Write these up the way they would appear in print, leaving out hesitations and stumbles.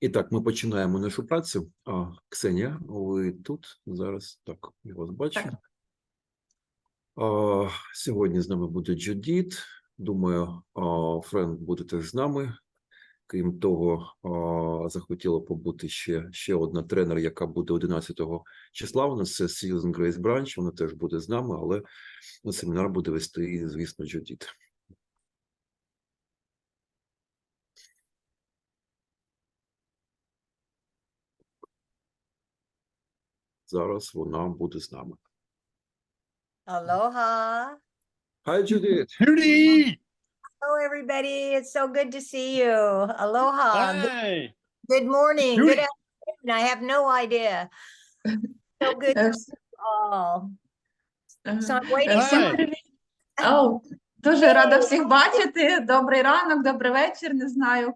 І так, ми починаємо нашу працю. Ксенія, ви тут? Зараз, так, я вас бачу. Сьогодні з нами буде Джудіт. Думаю, Френк буде теж з нами. Крім того, захотіла побути ще одна тренер, яка буде 11 числа. У нас це Susan Grace Branch, вона теж буде з нами, але семінар буде вести, звісно, Джудіт. Зараз вона буде з нами. Aloha. Hi, Judith. Judy! Hello, everybody. It's so good to see you. Aloha. Hi! Good morning. Judy. Good afternoon. I have no idea. So good to see you all. So I'm waiting Hi. Дуже рада всіх бачити. Добрий ранок, добрий вечір. Не знаю,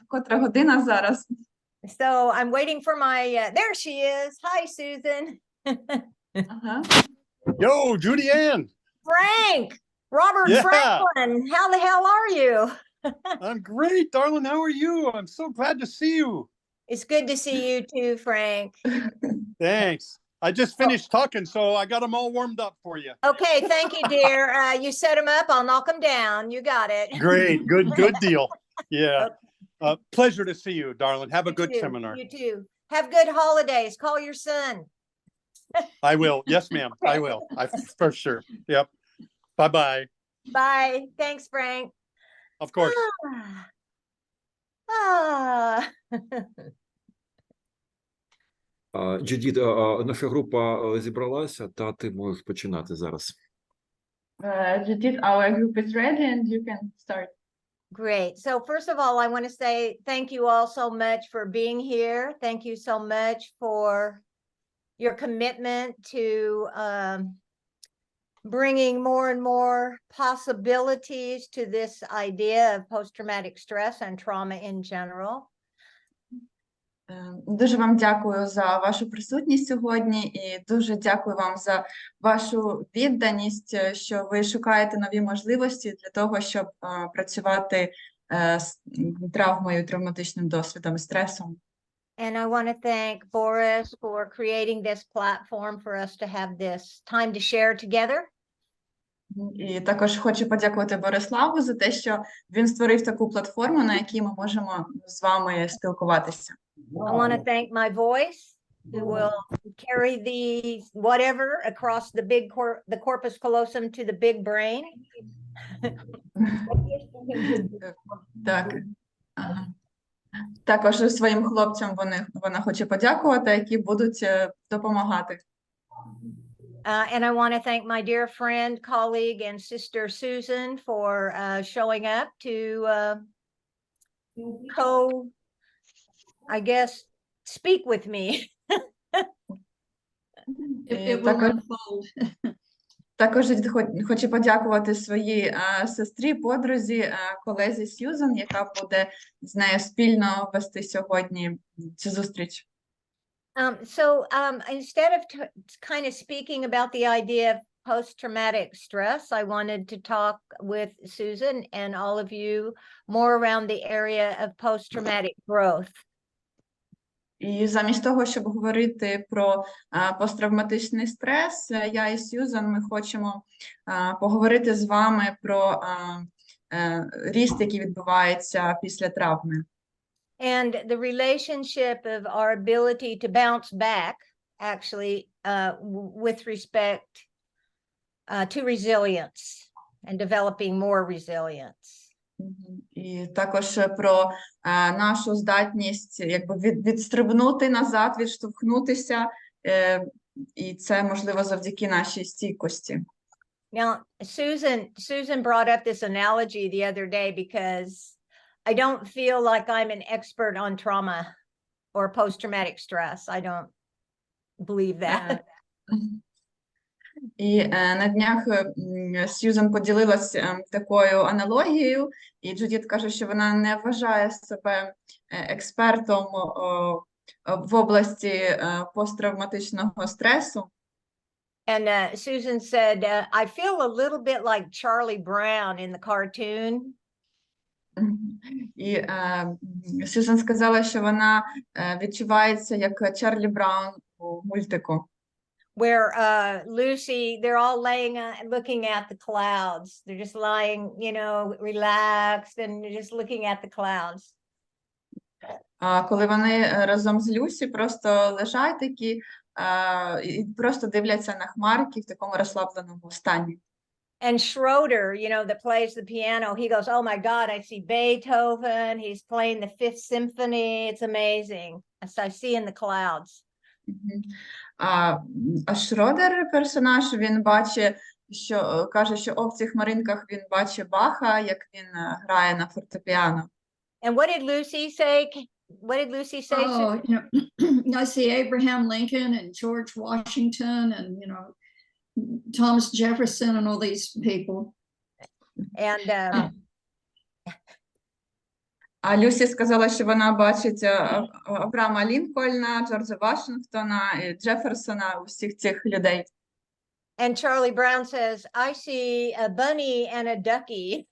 котра година зараз. So I'm waiting for my, there she is. Hi, Susan. Ага. Yo, Judy Ann! Frank, Robert Yeah. Franklin. How the hell are you? I'm great, darling. How are you? I'm so glad to see you. It's good to see you too, Frank. Thanks. I just finished talking, so I got them all warmed up for you. Okay, thank you, dear. You set them up, I'll knock them down. You got it. Great. Good deal. Yeah. Pleasure to see you, darling. Have a good You too. seminar. You too. Have good holidays. Call your son. I will. Yes, ma'am. I will. For sure. Yep. Bye-bye. Bye. Thanks, Frank. Of course. Джудіт, наша група зібралася, та ти можеш починати зараз. Judith, our group is ready and you can start. Great. So first of all, I want to say thank you all so much for being here. Thank you so much for your commitment to bringing more and more possibilities to this idea of post-traumatic stress and trauma in general. Дуже вам дякую за вашу присутність сьогодні і дуже дякую вам за вашу відданість, що ви шукаєте нові можливості для того, щоб працювати з травмою, травматичним досвідом і стресом. And I want to thank Boris for creating this platform for us to have this time to share together. І також хочу подякувати Бориславу за те, що він створив таку платформу, на якій ми можемо з вами спілкуватися. I want to thank my voice, who will carry the whatever across the corpus callosum to the big brain. Так. Ага. Також своїм хлопцям вона хоче подякувати, які будуть допомагати. And I want to thank my dear friend, colleague, and sister Susan for showing up to I guess, speak with me. Також хочу подякувати своїй сестрі, подрузі, колезі Сьюзан, яка буде з нею спільно вести сьогодні цю зустріч. Instead of kind of speaking about the idea of post-traumatic stress, I wanted to talk with Susan and all of you more around the area of post-traumatic growth. І замість того, щоб говорити про посттравматичний стрес, я і Сьюзан, ми хочемо поговорити з вами про ріст, який відбувається після травми. And the relationship of our ability to bounce back, actually, with respect to resilience and developing more resilience. І також про нашу здатність якби відстрибнути назад, відштовхнутися, і це можливо завдяки нашій стійкості. Now, Susan brought up this analogy the other day because I don't feel like I'm an expert on trauma or post-traumatic stress. I don't believe that. І на днях Сьюзан поділилася такою аналогією, і Джудіт каже, що вона не вважає себе експертом в області посттравматичного стресу. And Susan said, I feel a little bit like Charlie Brown in the cartoon. І Сюзан сказала, що вона відчувається як Чарлі Браун у мультику. Where Lucy, they're all laying looking at the clouds. They're just lying, you know, relaxed and just looking at the clouds. Коли вони разом з Люсі просто лежать такі і просто дивляться на хмарки в такому розслабленому стані. And Schroeder, you know, that plays the piano, he goes, "Oh my God, I see Beethoven. He's playing the Fifth Symphony. It's amazing." As I see in the clouds. А Шродер, персонаж, він бачить, що каже, що в цих хмаринках він бачить Баха, як він грає на фортепіано. And what did Lucy say? What did Lucy say? Oh, you know, I see Abraham Lincoln and George Washington and, you know, Thomas Jefferson and all these people. And А Люсі сказала, що вона бачить Абрама Лінкольна, Джорджа Вашингтона, і Джеферсона, усіх цих людей. and Charlie Brown says, "I see a bunny and a ducky."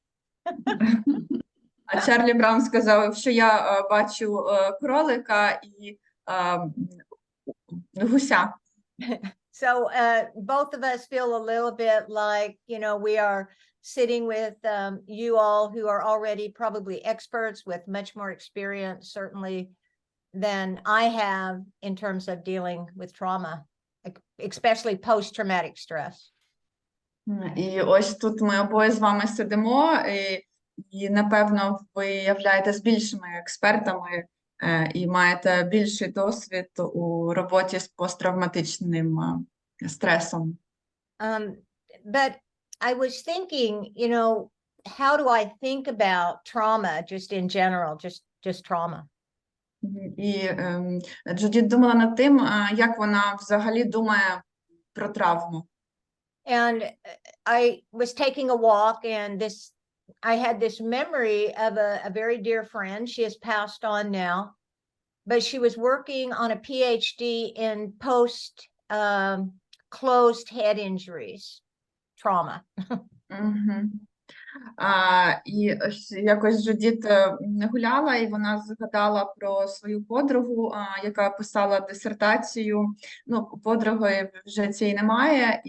А Чарлі Браун сказав, що я бачу кролика і гуся. So both of us feel a little bit like, you know, we are sitting with you all who are already probably experts with much more experience, certainly, than I have in terms of dealing with trauma, especially post-traumatic stress. І ось тут ми обоє з вами сидимо, і напевно, ви являєтесь більшими експертами і маєте більший досвід у роботі з посттравматичним стресом. But I was thinking, you know, how do I think about trauma just in general, just trauma? І Джудіт думала над тим, як вона взагалі думає про травму. And I was taking a walk, and I had this memory of a very dear friend. She has passed on now, but she was working on a PhD in closed head injuries, trauma. І якось Джудіт гуляла, і вона згадала про свою подругу, яка писала дисертацію. Ну, подруги вже цієї немає,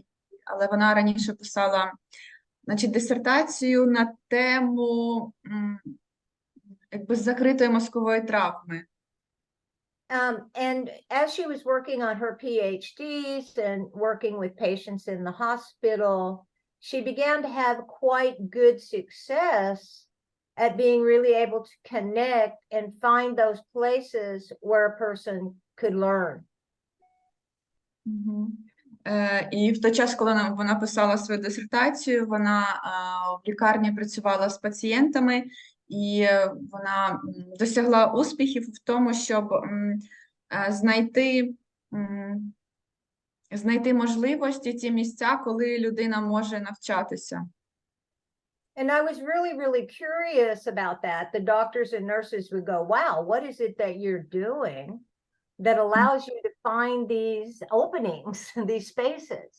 але вона раніше писала, значить, дисертацію на тему якби закритої мозкової травми. And as she was working on her PhDs and working with patients in the hospital, she began to have quite good success at being really able to connect and find those places where a person could learn. І в той час, коли вона писала свою дисертацію, вона в лікарні працювала з пацієнтами, і вона досягла успіхів в тому, щоб знайти можливості, ті місця, коли людина може навчатися. And I was really, really curious about that. The doctors and nurses would go, "Wow, what is it that you're doing that allows you to find these openings, these spaces?"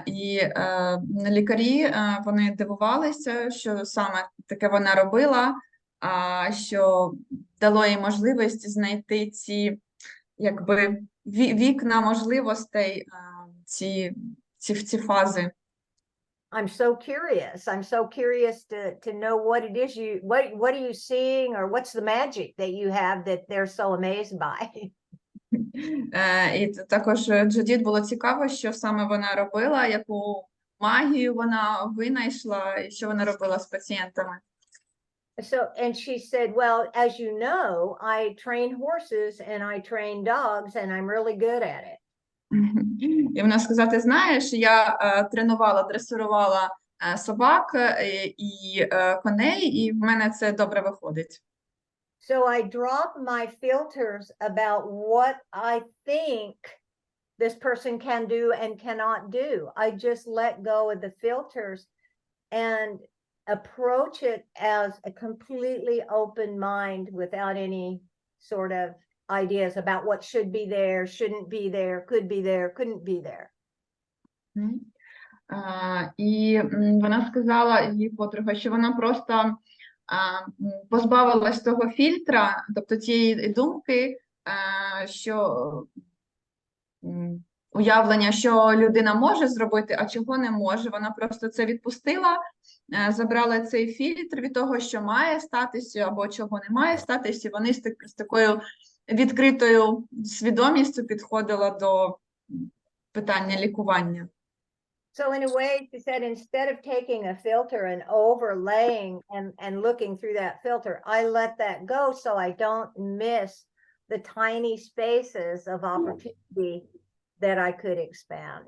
І лікарі, вони дивувалися, що саме таке вона робила, що дало їй можливість знайти ці, якби, вікна можливостей, ці фази. I'm so curious. I'm so curious to know what it is what are you seeing, or what's the magic that you have that they're so amazed by. І також Джудіт було цікаво, що саме вона робила, яку магію вона винайшла, і що вона робила з пацієнтами. So, and she said, "Well, as you know, I train horses and I train dogs, and I'm really good at it." І вона сказала, знаєш, я тренувала, дресирувала собак і коней, і в мене це добре виходить. So I drop my filters about what I think this person can do and cannot do. I just let go of the filters and approach it as a completely open mind without any sort of ideas about what should be there, shouldn't be there, could be there, couldn't be there. І вона сказала, її подруга, що вона просто позбавилась того фільтра, тобто цієї думки, що уявлення, що людина може зробити, а чого не може. Вона просто це відпустила, забрала цей фільтр від того, що має статися або чого не має статися. Вони з такою відкритою свідомістю підходила до питання лікування. So in a way, she said, instead of taking a filter and overlaying and looking through that filter, I let that go so I don't miss the tiny spaces of opportunity that I could expand.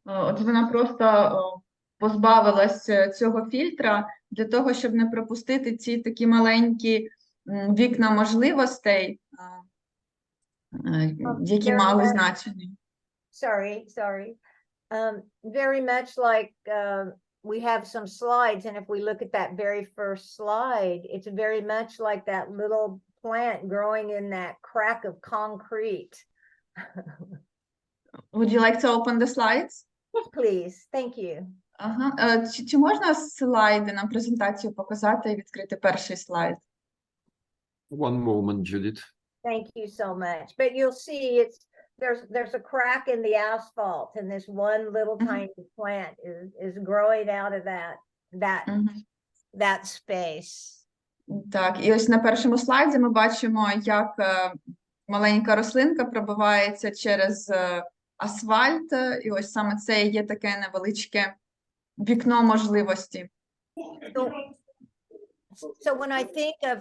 От вона просто позбавилась цього фільтра для того, щоб не пропустити ці такі маленькі вікна можливостей, які мали значення. Sorry. Very much like we have some slides, and if we look at that very first slide, it's very much like that little plant growing in that crack of concrete. Would you like to open the slides? Yes, please. Thank you. Ага. Чи можна слайди на презентацію показати і відкрити перший слайд? One moment, Judith. Thank you so much. But you'll see there's a crack in the asphalt, and this one little tiny plant is growing out of that space. Так, і ось на першому слайді ми бачимо, як маленька рослинка пробивається через асфальт, і ось саме це є таке невеличке вікно можливості. So when I think of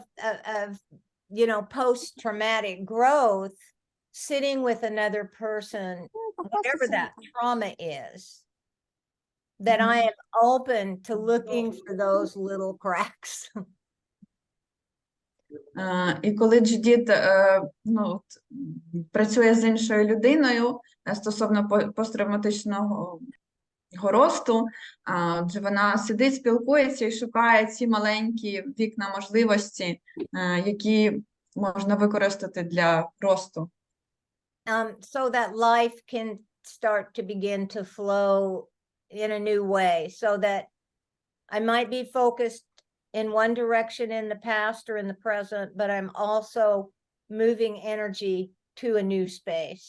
post-traumatic growth, sitting with another person, whatever that trauma is, that I am open to looking for those little cracks. І коли Джудіт працює з іншою людиною стосовно посттравматичного росту, адже вона сидить, спілкується і шукає ці маленькі вікна можливості, які можна використати для росту. So that life can start to begin to flow in a new way, so that I might be focused in one direction in the past or in the present, but I'm also moving energy to a new space.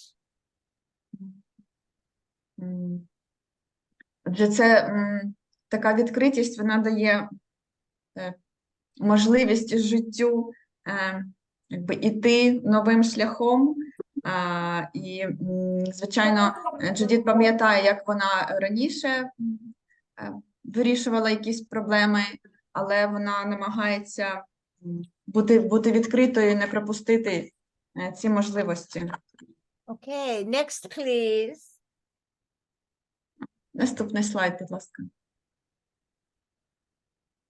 Отже, це така відкритість, вона дає можливість життю іти новим шляхом. І, звичайно, Джудіт пам'ятає, як вона раніше вирішувала якісь проблеми, але вона намагається бути відкритою і не пропустити ці можливості. Okay, next, please. Наступний слайд, будь ласка.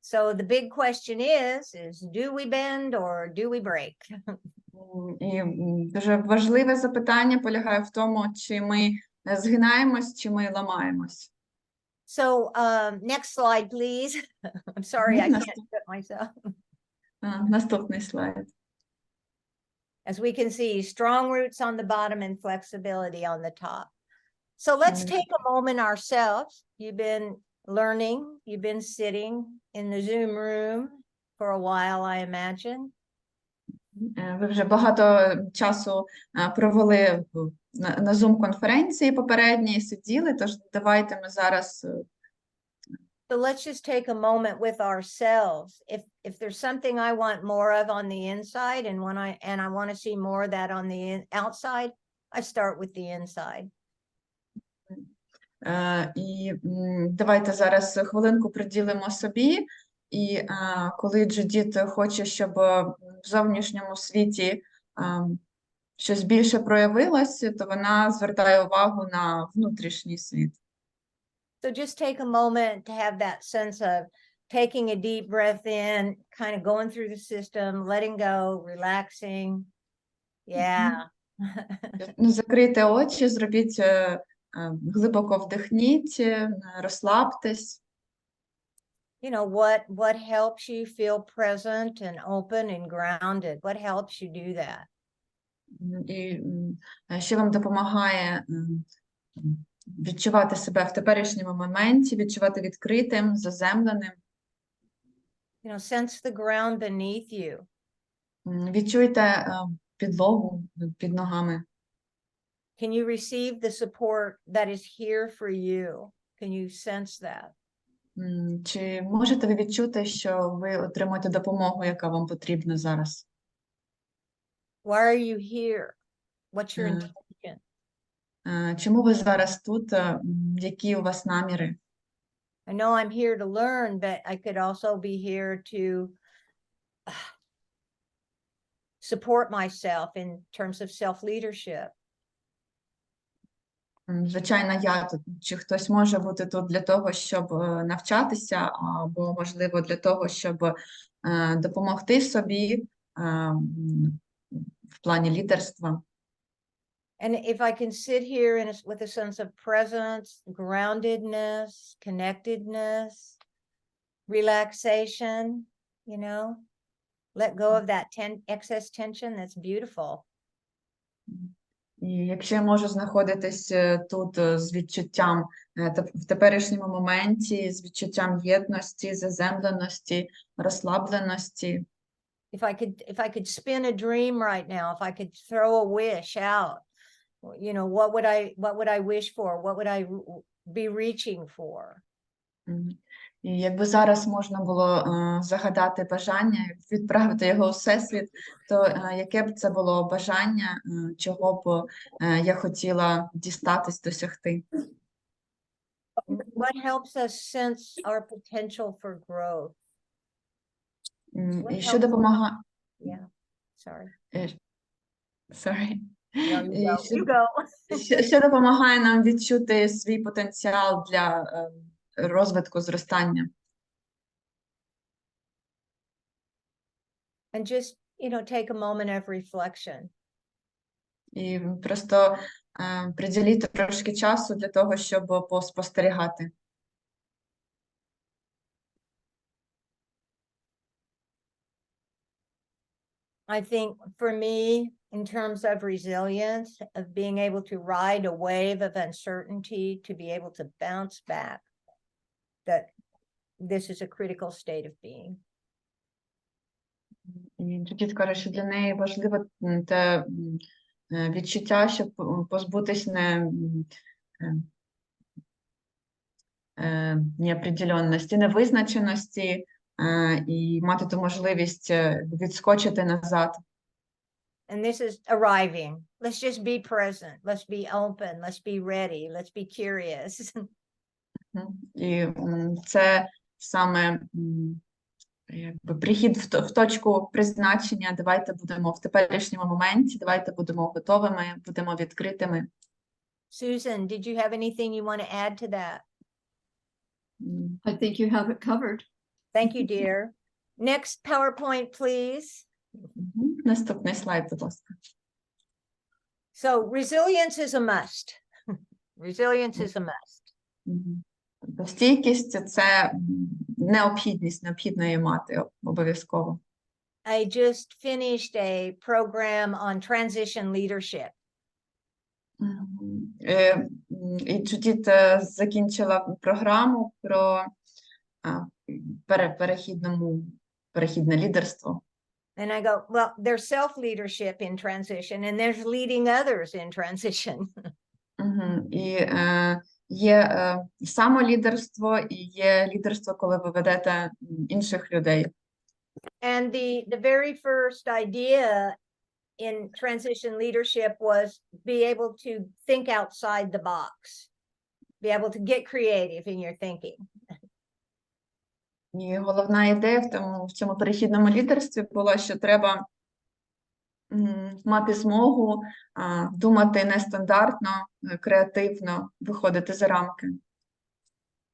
So the big question is do we bend or do we break? І дуже важливе запитання полягає в тому, чи ми згинаємось, чи ми ламаємось. So next slide, please. I'm sorry, I can't do it myself. Наступний слайд. As we can see, strong roots on the bottom and flexibility on the top. So let's take a moment ourselves. You've been learning, you've been sitting in the Zoom room for a while, I imagine. Ви вже багато часу провели на Zoom-конференції попередній, сиділи, тож давайте ми зараз... So let's just take a moment with ourselves. If there's something I want more of on the inside and I want to see more of that on the outside, I start with the inside. І давайте зараз хвилинку приділимо собі. І коли Джудіт хоче, щоб в зовнішньому світі щось більше проявилось, то вона звертає увагу на внутрішній світ. So just take a moment to have that sense of taking a deep breath in, kind of going through the system, letting go, relaxing. Yeah. Закрийте очі, зробіть глибоко вдихніть, розслабтесь. You know, what helps you feel present and open and grounded? What helps you do that? І що вам допомагає відчувати себе в теперішньому моменті, відчувати відкритим, заземленим. You know, sense the ground beneath you. Відчуйте підлогу під ногами. Can you receive the support that is here for you? Can you sense that? Чи можете ви відчути, що ви отримуєте допомогу, яка вам потрібна зараз? Why are you here? What's your Mm. intention? Чому ви зараз тут? Які у вас наміри? I know I'm here to learn, but I could also be here to support myself in terms of self-leadership. Звичайно, я тут. Чи хтось може бути тут для того, щоб навчатися, або, можливо, для того, щоб допомогти собі в плані лідерства. And if I can sit here with a sense of presence, groundedness, connectedness, relaxation, you know, let go of that excess tension, that's beautiful. І якщо я можу знаходитись тут з відчуттям в теперішньому моменті, з відчуттям єдності, заземленості, розслабленості. If I could spin a dream right now, if I could throw a wish out, you know, what would I wish for? What would I be reaching for? І якби зараз можна було загадати бажання, відправити його у всесвіт, то яке б це було бажання, чого б я хотіла дістатись, досягти? What helps us sense our potential for growth? І що допомагає? Yeah, sorry. Sorry. No, you І go. You go. що допомагає нам відчути свій потенціал для розвитку, зростання? And just, you know, take a moment of reflection. І просто приділіть трошки часу для того, щоб поспостерігати. I think for me, in terms of resilience, of being able to ride a wave of uncertainty, to be able to bounce back, that this is a critical state of being. І Джудіт каже, що для неї важливо те відчуття, щоб позбутись неопределенності, невизначеності і мати ту можливість відскочити назад. And this is arriving. Let's just be present. Let's be open. Let's be ready. Let's be curious. І це саме якби прихід в точку призначення. Давайте будемо в теперішньому моменті, давайте будемо готовими, будемо відкритими. Susan, did you have anything you want to add to that? I think you have it covered. Thank you, dear. Next PowerPoint, please. Наступний слайд, будь ласка. So resilience is a must. Resilience is a must. Стійкість – це необхідність, необхідно її мати обов'язково. I just finished a program on transition leadership. І Джудіт закінчила програму про перехідне лідерство. And I go, well, there's self-leadership in transition and there's leading others in transition. І є самолідерство, і є лідерство, коли ви ведете інших людей. And the very first idea in transition leadership was be able to think outside the box, be able to get creative in your thinking. І головна ідея в цьому перехідному лідерстві була, що треба мати змогу думати нестандартно, креативно, виходити за рамки.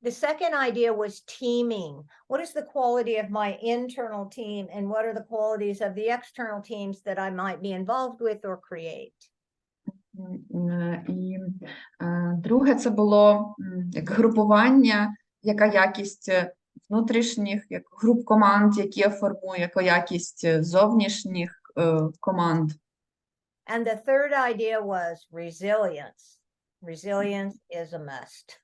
The second idea was teaming. What is the quality of my internal team and what are the qualities of the external teams that I might be involved with or create? І друге це було як групування, яка якість внутрішніх, як груп команд, які я формую, яка якість зовнішніх команд. And the third idea was resilience. Resilience is a must.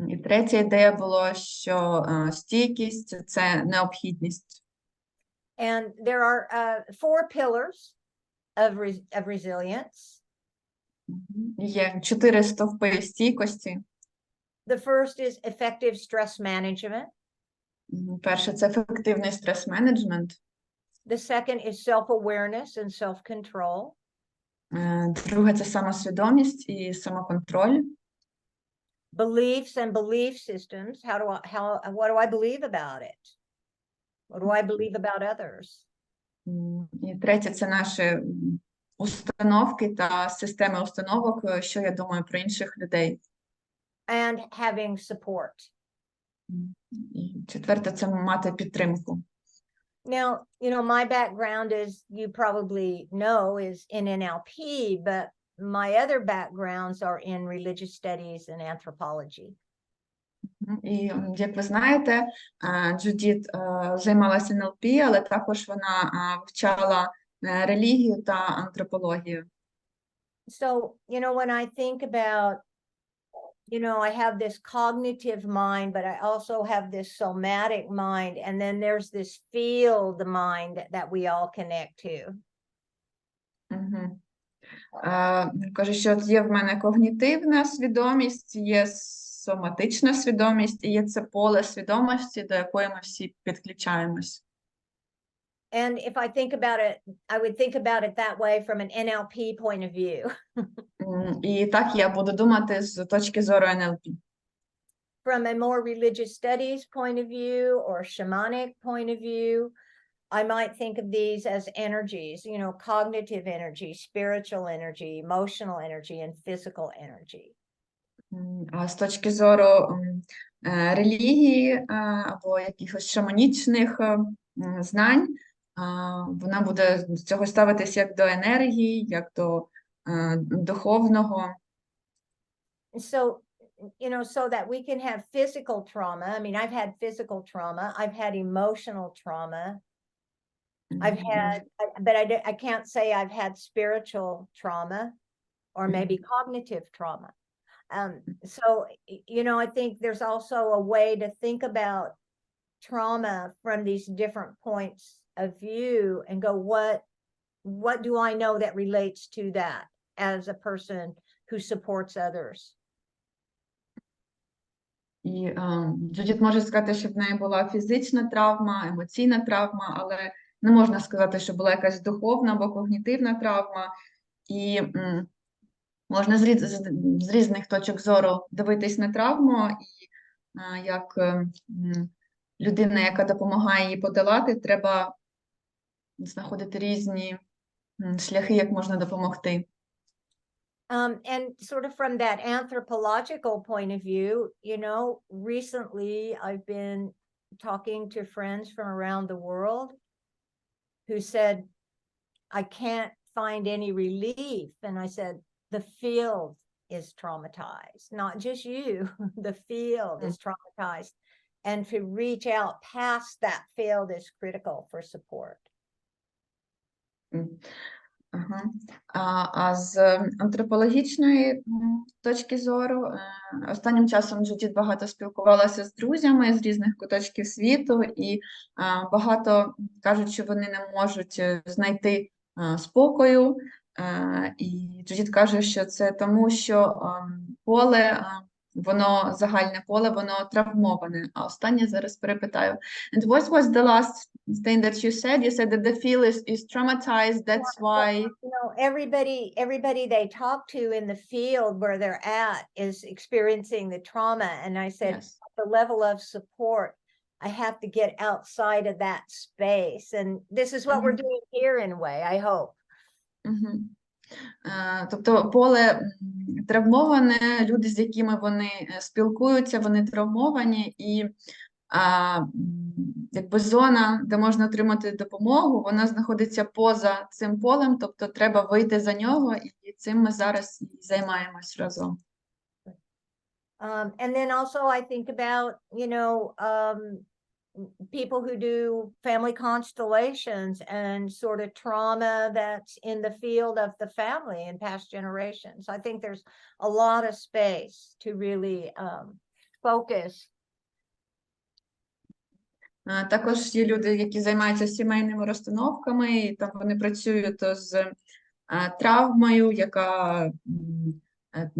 І третя ідея було, що стійкість – це необхідність. And there are 4 pillars of resilience. Є 4 стовпи стійкості. The first is effective stress management. Перше – це ефективний стрес-менеджмент. The second is self-awareness and self-control. Друге – це самосвідомість і самоконтроль. Beliefs and belief systems. What do I believe about it? What do I believe about others? І третє – це наші установки та системи установок, що я думаю про інших людей. And having support. І четверте – це мати підтримку. Now, my background, as you probably know, is in NLP, but my other backgrounds are in religious studies and anthropology. І, як ви знаєте, Джудіт займалася НЛП, але також вона вивчала релігію та антропологію. So, when I think about, I have this cognitive mind, but I also have this somatic mind, and then there's this field mind that we all connect to. Каже, що є в мене когнітивна свідомість, є соматична свідомість і є це поле свідомості, до якої ми всі підключаємось. And if I think about it, I would think about it that way from an NLP point of view. І так я буду думати з точки зору НЛП. From a more religious studies point of view or shamanic point of view, I might think of these as energies, cognitive energy, spiritual energy, emotional energy, and physical energy. А з точки зору релігії або якихось шаманічних знань, вона буде з цього ставитись як до енергії, як до духовного. So, so that we can have physical trauma. I mean, I've had physical trauma. I've had emotional trauma. I've had, but I can't say I've had spiritual trauma or maybe cognitive trauma. So, I think there's also a way to think about trauma from these different points of view and go, what do I know that relates to that as a person who supports others? І Джудіт може сказати, що в неї була фізична травма, емоційна травма, але не можна сказати, що була якась духовна або когнітивна травма. І можна з різних точок зору дивитись на травму, і як людина, яка допомагає їй подолати, треба знаходити різні шляхи, як можна допомогти. And sort of from that anthropological point of view, recently I've been talking to friends from around the world who said, I can't find any relief. And I said, the field is traumatized, not just you, the field is traumatized. And to reach out past that field is critical for support. А з антропологічної точки зору, останнім часом Джудіт багато спілкувалася з друзями з різних куточків світу, і багато кажуть, що вони не можуть знайти спокою, і Джудіт каже, що це тому, що поле, воно загальне поле, воно травмоване. А останнє зараз перепитаю. And what was the last thing that you said? You said that the field is traumatized, that's why... Everybody they talk to in the field where they're at is experiencing the trauma. And I said, Yes. the level of support, I have to get outside of that space. And this is what we're doing here in a way, I hope. Тобто поле травмоване, люди, з якими вони спілкуються, вони травмовані, і якби зона, де можна отримати допомогу, вона знаходиться поза цим полем, тобто треба вийти за нього, і цим ми зараз і займаємось разом. And then also I think about, people who do family constellations and sort of trauma that's in the field of the family in past generations. I think there's a lot of space to really focus. Також є люди, які займаються сімейними розстановками, і там вони працюють з травмою, яка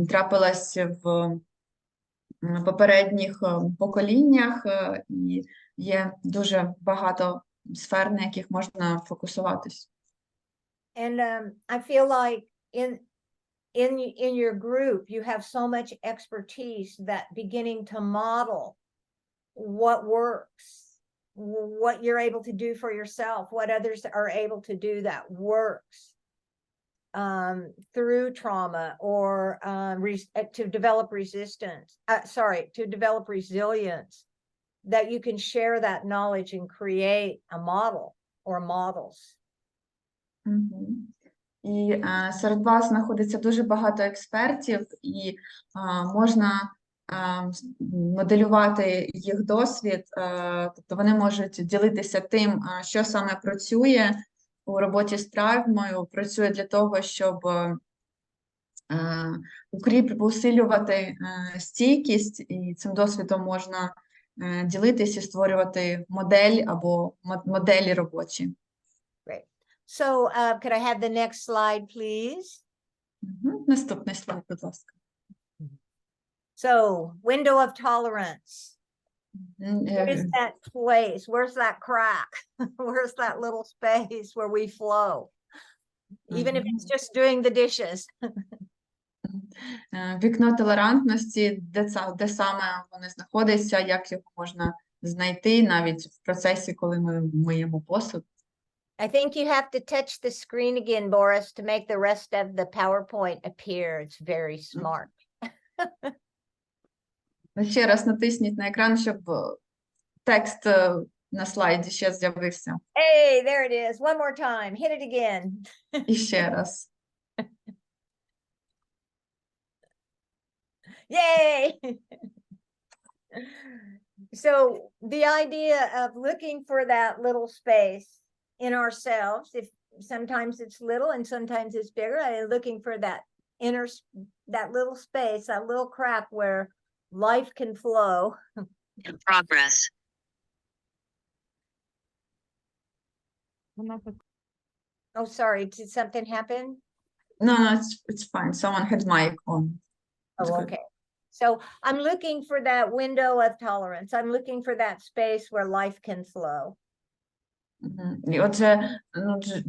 трапилась в попередніх поколіннях, і є дуже багато сфер, на яких можна фокусуватись. And I feel like in your group, you have so much expertise that beginning to model what works, what you're able to do for yourself, what others are able to do that works through trauma, or to develop to develop resilience, that you can share that knowledge and create a model or models. І серед вас знаходиться дуже багато експертів, і можна моделювати їх досвід, тобто вони можуть ділитися тим, що саме працює у роботі з травмою, працює для того, щоб усилювати стійкість, і цим досвідом можна ділитися і створювати модель або моделі робочі. Great. So could I have the next slide, please? Наступний слайд, будь ласка. So, window of tolerance. Where is that place? Where's that crack? Where's that little space where we flow? Even if it's just doing the dishes. Вікно толерантності, де саме воно знаходиться, як його можна знайти навіть в процесі, коли ми миємо посуд. I think you have to touch the screen again, Boris, to make the rest of the PowerPoint appear. It's very smart. Ще раз натисніть на екран, щоб текст на слайді ще з'явився. Hey, there it is. One more time. Hit it again. І ще раз. Yay! So the idea of looking for that little space in ourselves, if sometimes it's little and sometimes it's bigger, looking for that that little space, that little crack where life can flow. In progress. Oh, sorry, did something happen? No, it's fine. Someone had mic on. It's Oh, good. okay. So I'm looking for that window of tolerance. I'm looking for that space where life can flow. І отже,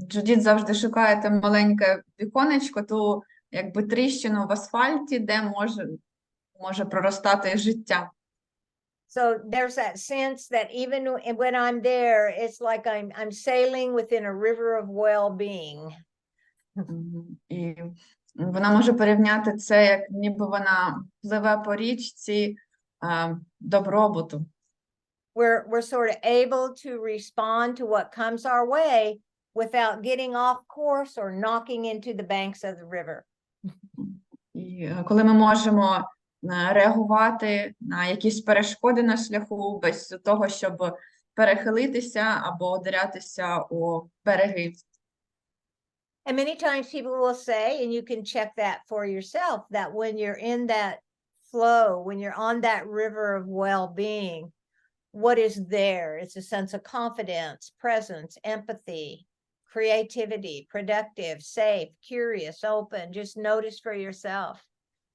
Джудіт завжди шукає те маленьке віконечко, ту якби тріщину в асфальті, де може проростати життя. So there's that sense that even when I'm there, it's like I'm sailing within a river of well-being. І вона може порівняти це, як ніби вона пливе по річці добробуту. We're sort of able to respond to what comes our way without getting off course or knocking into the banks of the river. І коли ми можемо реагувати на якісь перешкоди на шляху без того, щоб перехилитися або ударятися у береги. And many times people will say, and you can check that for yourself, that when you're in that flow, when you're on that river of well-being, what is there? It's a sense of confidence, presence, empathy, creativity, productive, safe, curious, open. Just notice for yourself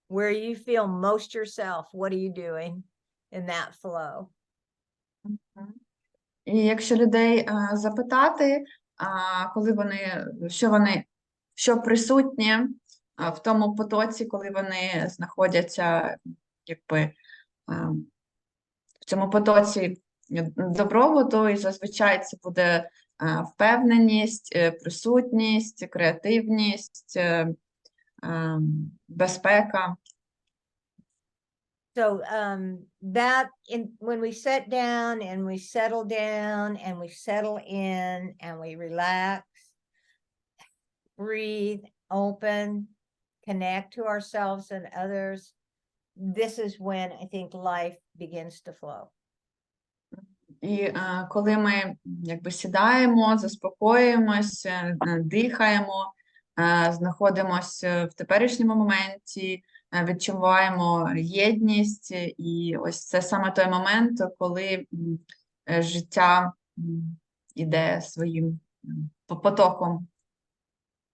where you feel most yourself. What are you doing in that flow? І якщо людей запитати, що присутнє в тому потоці, коли вони знаходяться якби в цьому потоці добробуту, і зазвичай це буде впевненість, присутність, креативність, безпека. So when we sit down and we settle down and we settle in and we relax, breathe, open, connect to ourselves and others, this is when I think life begins to flow. І коли ми якби сідаємо, заспокоїмось, дихаємо, знаходимося в теперішньому моменті, відчуваємо єдність, і ось це саме той момент, коли життя іде своїм потоком.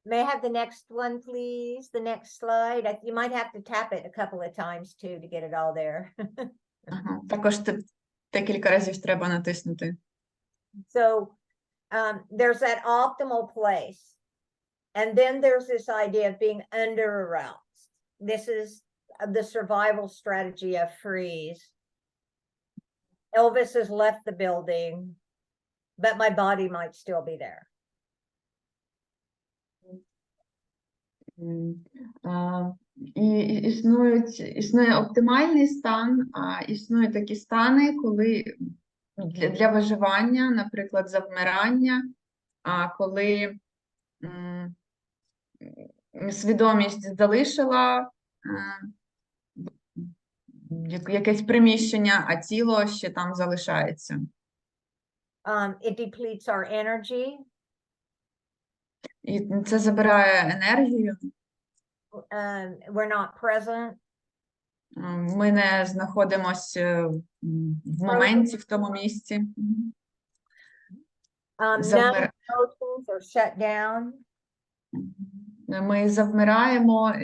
May I have the next one, please? The next slide. You might have to tap it a couple of times too to get it all there. Ага. Також декілька разів треба натиснути. So there's that optimal place. And then there's this idea of being under aroused. This is the survival strategy of freeze. Elvis has left the building, but my body might still be there. І існує оптимальний стан, а існують такі стани, коли для виживання, наприклад, завмирання, коли свідомість залишила якесь приміщення, а тіло ще там залишається. It depletes our energy. І це забирає енергію. We're not present. Ми не знаходимося в моменті, в тому місці. None emotions are shut down. Ми завмираємо,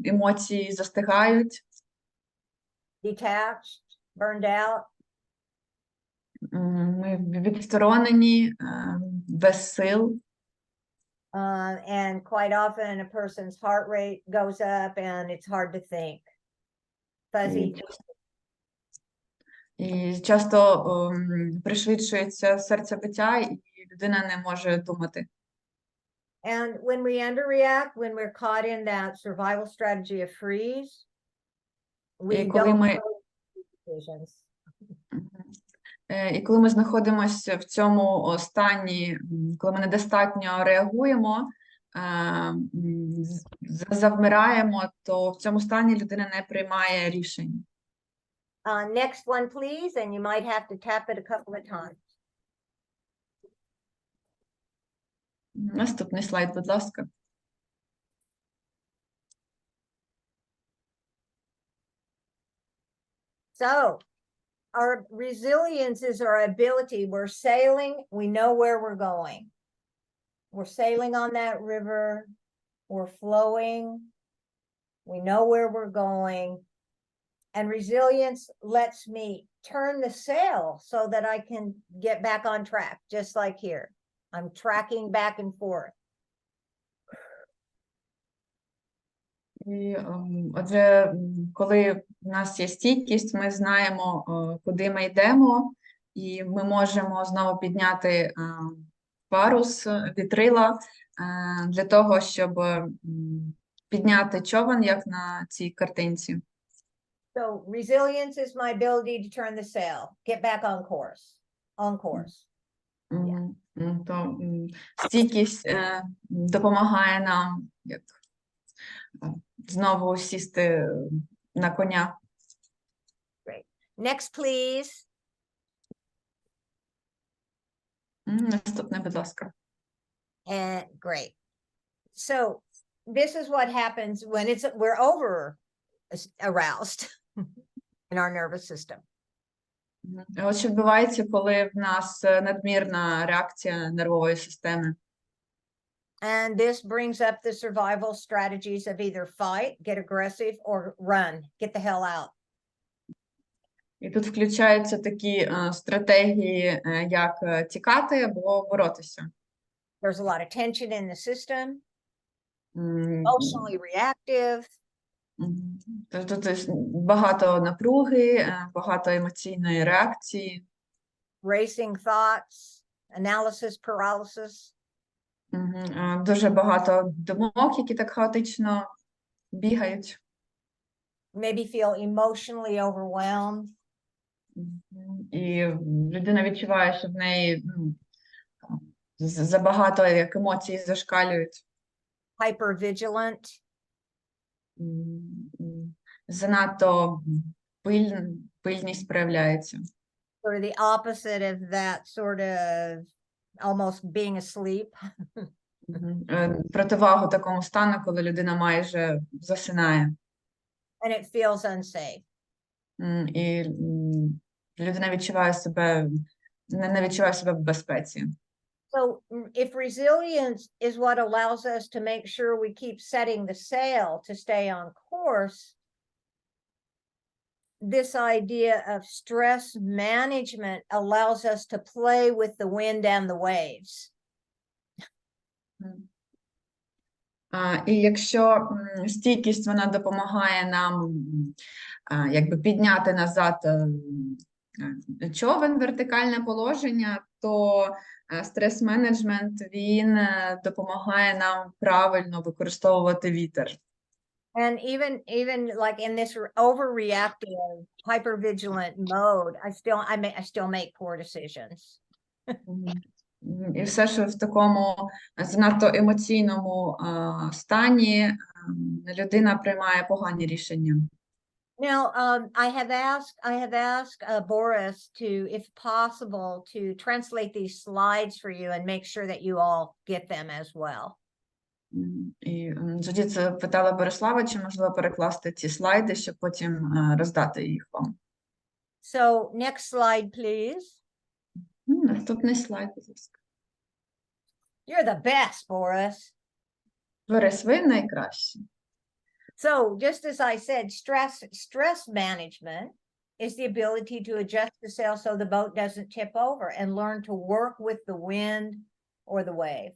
емоції застигають. Detached, burned out. Ми відсторонені, без сил. And quite often a person's heart rate goes up and it's hard to think. Fuzzy. І часто пришвидшується серцебиття, і людина не може думати. And when we underreact, when we're caught in that survival strategy of freeze, we don't make decisions. І коли ми знаходимося в цьому стані, коли ми недостатньо реагуємо, завмираємо, то в цьому стані людина не приймає рішень. Next one, please, and you might have to tap it a couple of times. Наступний слайд, будь ласка. So, our resilience is our ability. We're sailing, we know where we're going. We're sailing on that river, we're flowing, we know where we're going. And resilience lets me turn the sail so that I can get back on track, just like here. I'm tracking back and forth. І, отже, коли в нас є стійкість, ми знаємо, куди ми йдемо, і ми можемо знову підняти парус, вітрила, для того, щоб підняти човен, як на цій картинці. So resilience is my ability to turn the sail, get back on course, То стійкість допомагає нам як знову сісти на коня. Great. Next, please. Наступне, будь ласка. And great. So this is what happens when we're over aroused in our nervous system. От що відбувається, коли в нас надмірна реакція нервової системи. And this brings up the survival strategies of either fight, get aggressive, or run, get the hell out. І тут включаються такі стратегії, як тікати або боротися. There's a lot of tension in the system, emotionally reactive. Тут багато напруги, багато емоційної реакції. Racing thoughts, analysis paralysis. Дуже багато думок, які так хаотично бігають. Maybe feel emotionally overwhelmed. І людина відчуває, що в неї забагато як емоцій зашкалюють. Hypervigilant. Занадто пильність проявляється. Or the opposite of that sort of almost being asleep. Противагу такому стану, коли людина майже засинає. And it feels unsafe. І людина відчуває себе, не відчуває себе в безпеці. So if resilience is what allows us to make sure we keep setting the sail to stay on course, this idea of stress management allows us to play with the wind and the waves. І якщо стійкість, вона допомагає нам якби підняти назад човен, вертикальне положення, то стрес-менеджмент, він допомагає нам правильно використовувати вітер. And even like in this overreactive, hypervigilant mode, I still make poor decisions. І все, що в такому занадто емоційному стані, людина приймає погані рішення. Now, I have asked Boris to, if possible, to translate these slides for you and make sure that you all get them as well. І Джудіт питала Борислава, чи можливо перекласти ці слайди, щоб потім роздати їх вам. So, next slide, please. Наступний слайд, будь ласка. You're the best, Boris. Борис, ви найкращі. So, just as I said, stress management is the ability to adjust the sail so the boat doesn't tip over and learn to work with the wind or the wave.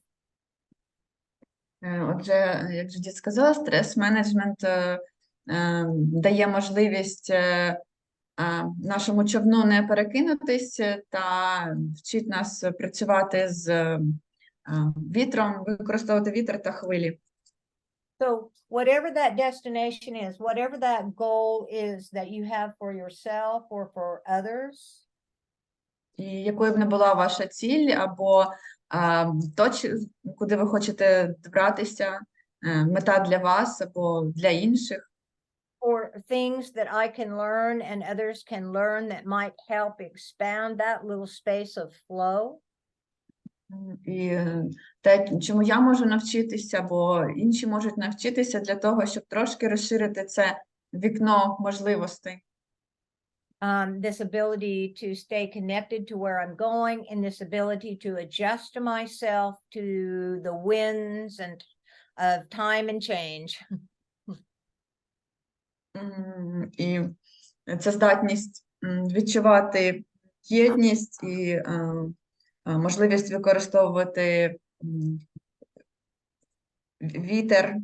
Отже, як Джудіт сказала, стрес-менеджмент дає можливість нашому човну не перекинутись та вчить нас працювати з вітром, використовувати вітер та хвилі. So whatever that destination is, whatever that goal is that you have for yourself or for others, І якою б не була ваша ціль, або то, куди ви хочете добратися, мета для вас або для інших, or things that I can learn and others can learn that might help expand that little space of flow. і те, чому я можу навчитися, або інші можуть навчитися для того, щоб трошки розширити це вікно можливостей. This ability to stay connected to where I'm going, and this ability to adjust myself to the winds and of time and change. І це здатність відчувати єдність і можливість використовувати вітер,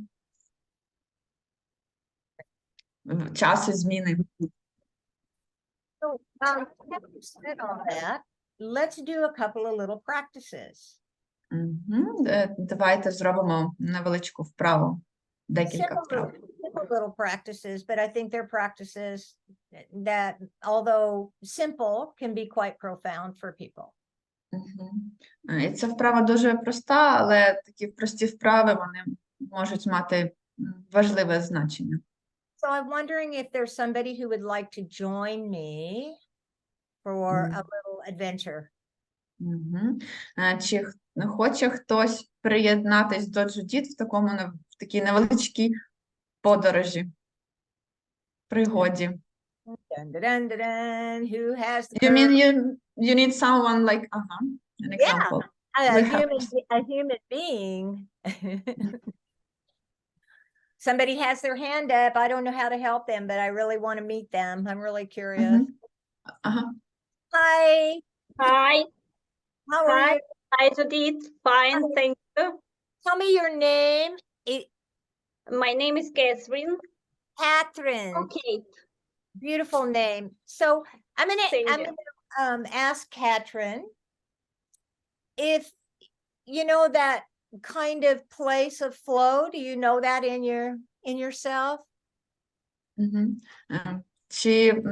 час і зміни. So, on that, let's do a couple of little practices. Давайте зробимо невеличку вправу, декілька вправ. Simple little practices, but I think they're practices that, although simple, can be quite profound for people. І ця вправа дуже проста, але такі прості вправи, вони можуть мати важливе значення. So I'm wondering if there's somebody who would like to join me for a little adventure. Чи хоче хтось приєднатись до Джудіт в такій невеличкій подорожі, пригоді? Dun, dun, dun, dun, dun. Who has the You mean courage? you need someone like, an example. A we have- human being. Somebody has their hand up. I don't know how to help them, but I really want to meet them. I'm really curious. Hi, Hi, how are Hi. you? hi Judith. Fine, thank you. Tell me your name. My name is Catherine. Catherine. Okay. Beautiful name. So I'm Thank you. gonna ask Catherine if you know that kind of place of flow. Do you know that in yourself? Чи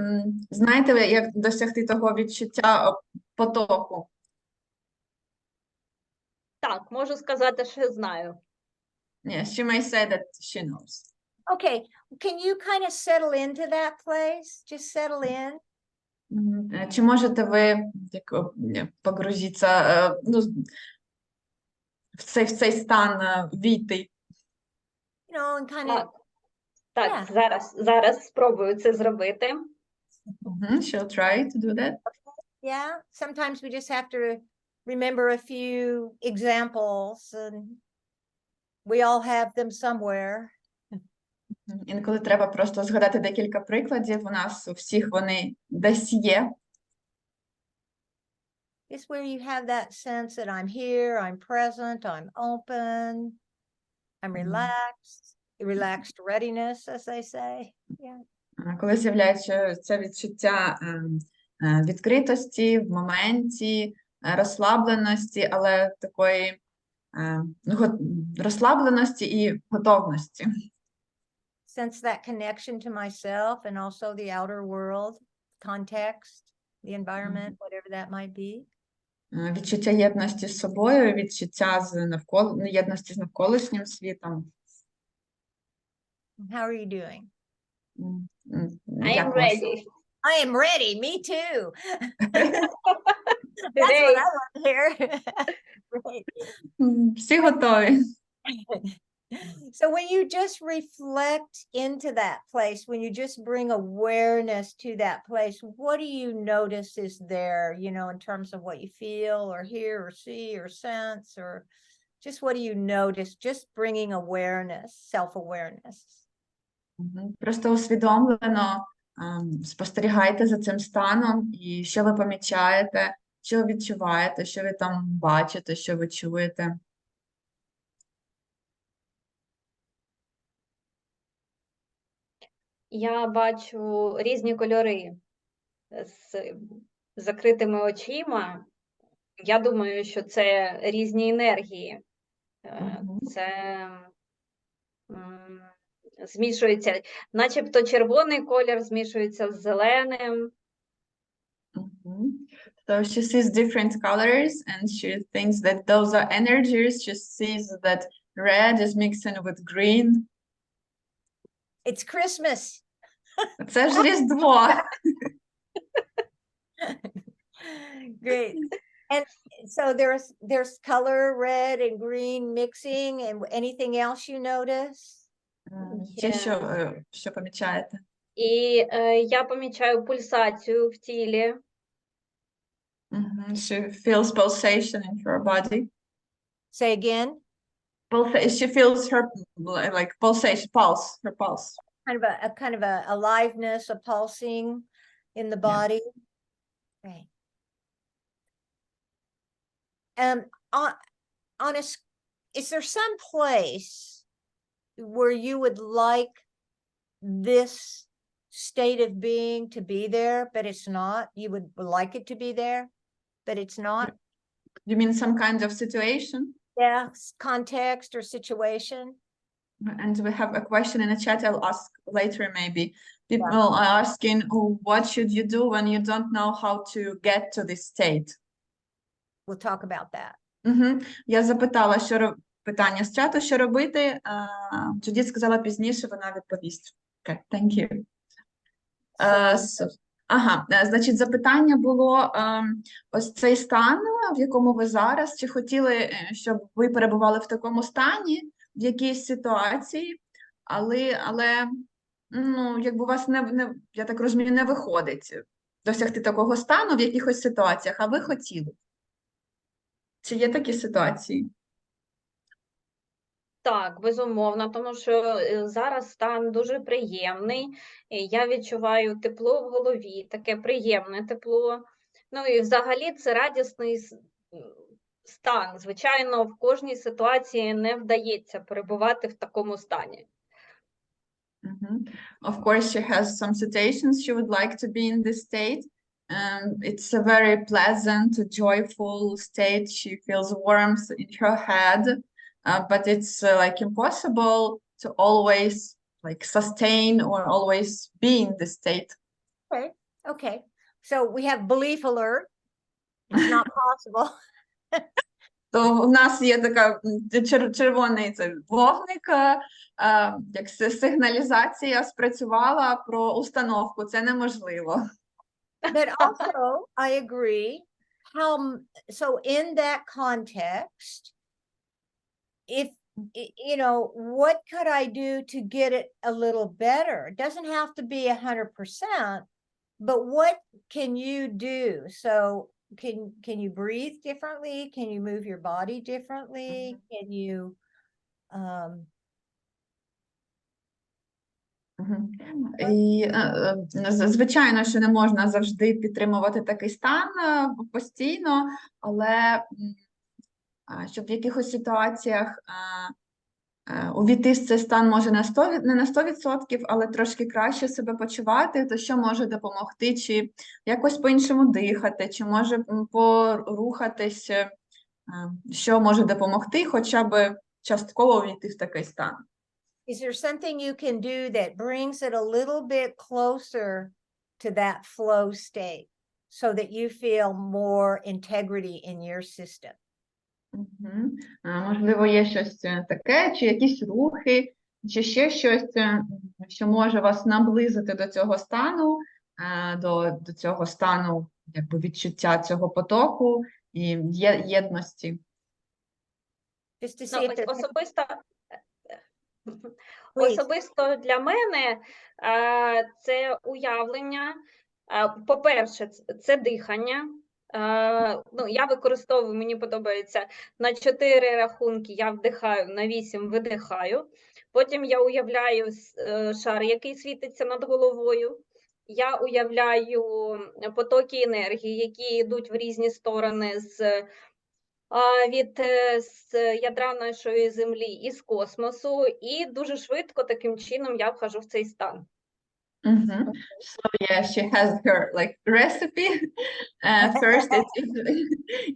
знаєте ви, як досягти того відчуття потоку? Так, можу сказати, що знаю. Yes, she may say that she knows. Okay, can you kind of settle into that place? Just settle in. Чи можете ви погрузитися в цей стан війти? You know, and kind Так, of, так, Yeah. зараз спробую це зробити. She'll try to do that. yeah, sometimes we just have to remember a few examples and we all have them somewhere. Інколи треба просто згадати декілька прикладів. У нас у всіх вони десь є. It's where you have that sense that I'm here, I'm present, I'm open, I'm relaxed, relaxed readiness, as they say. Yeah. Коли з'являється це відчуття відкритості в моменті, розслабленості, але такої розслабленості і готовності. Sense that connection to myself and also the outer world, context, the environment, whatever that might be. Відчуття єдності з собою, відчуття єдності з навколишнім світом. How are you doing? I am ready. I am ready. Me too. That's what I want to hear. Great. Всі готові. So when you just reflect into that place, when you just bring awareness to that place, what do you notice is there, you know, in terms of what you feel or hear or see or sense, or just what do you notice? Just bringing awareness, self-awareness. Просто усвідомлено спостерігайте за цим станом і що ви помічаєте, що ви відчуваєте, що ви там бачите, що ви чуєте. Я бачу різні кольори з закритими очима. Я думаю, що це різні енергії. Це змішується, начебто червоний колір змішується з зеленим. So she sees different colors and she thinks that those are energies. She sees that red is mixing with green. It's Christmas. Це ж Різдво. Great. And so there's color, red and green mixing, and anything else you notice? Ще що помічаєте? І я помічаю пульсацію в тілі. She feels pulsation in her body. Say again. She feels her like pulsation, her pulse. Kind of a aliveness, a pulsing in the body. Right. Is there some place where you would like this state of being to be there, but it's not? You would like it to be there, but it's not? You mean some kind of situation? Yeah, context or situation. And we have a question in the chat. I'll ask later maybe. People are asking, what should you do when you don't know how to get to this state? We'll talk about that. Я запитала, питання з чату, що робити. Джудіт сказала пізніше, вона відповість. Okay, thank you. Значить, запитання було, ось цей стан, в якому ви зараз, чи хотіли, щоб ви перебували в такому стані, в якійсь ситуації, але ну, якби у вас, я так розумію, не виходить досягти такого стану в якихось ситуаціях, а ви хотіли. Чи є такі ситуації? Так, безумовно, тому що зараз стан дуже приємний. Я відчуваю тепло в голові, таке приємне тепло. Ну і взагалі це радісний стан. Звичайно, в кожній ситуації не вдається перебувати в такому стані. Of course, she has some situations she would like to be in this state. It's a very pleasant, joyful state. She feels warmth in her head. But it's like impossible to always like sustain or always be in the state. Okay. So we have belief alert. It's not possible. То у нас є така червоний вогник, як сигналізація спрацювала про установку. Це неможливо. But also, I agree, so in that context, if, you know, what could I do to get it a little better? It doesn't have to be 100%, but what can you do? So can you breathe differently? Can you move your body differently? Can you, І, звичайно, що не можна завжди підтримувати такий стан постійно, але щоб в якихось ситуаціях увійти в цей стан може не на 100%, але трошки краще себе почувати, то що може допомогти? Чи якось по-іншому дихати, чи може порухатись, що може допомогти хоча б частково увійти в такий стан? is there something you can do that brings it a little bit closer to that flow state so that you feel more integrity in your system? Можливо, є щось таке, чи якісь рухи, чи ще щось, що може вас наблизити до цього стану, до цього стану, якби відчуття цього потоку і єдності. Just to Ну, see if there's Please. Особисто для мене це уявлення. По-перше, це дихання. Ну, я використовую, мені подобається, на 4 рахунки я вдихаю, на 8 видихаю. Потім я уявляю шар, який світиться над головою. Я уявляю потоки енергії, які йдуть в різні сторони від ядра нашої землі і з космосу, і дуже швидко таким чином я вхожу в цей стан. So yeah, she has her like recipe. First,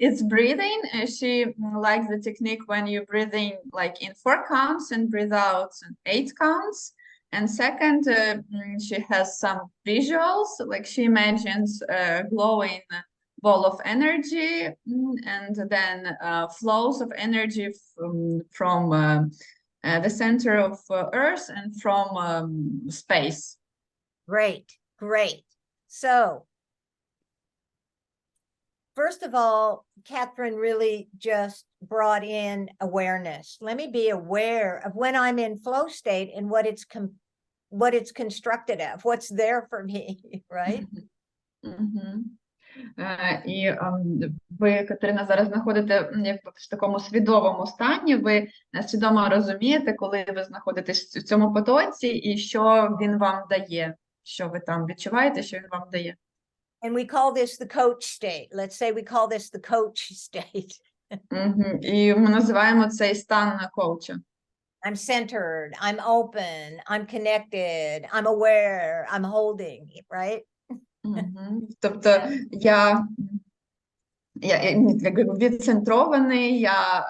it's breathing. She likes the technique when you breathe in like in 4 counts and breathe out in 8 counts. And second, she has some visuals, like she imagines a glowing ball of energy, and then flows of energy from the center of Earth and from space. Great, great. So, first of all, Catherine really just brought in awareness. Let me be aware of when I'm in flow state and what it's constructed of, what's there for me, right? І ви, Катерина, зараз знаходите якби в такому свідомому стані, ви свідомо розумієте, коли ви знаходитесь в цьому потоці і що він вам дає, що ви там відчуваєте, що він вам дає. And we call this the coach state. Let's say we call this the coach state. І ми називаємо цей стан коуча. I'm centered, I'm open, I'm connected, I'm aware, I'm holding, right? Тобто я відцентрований, я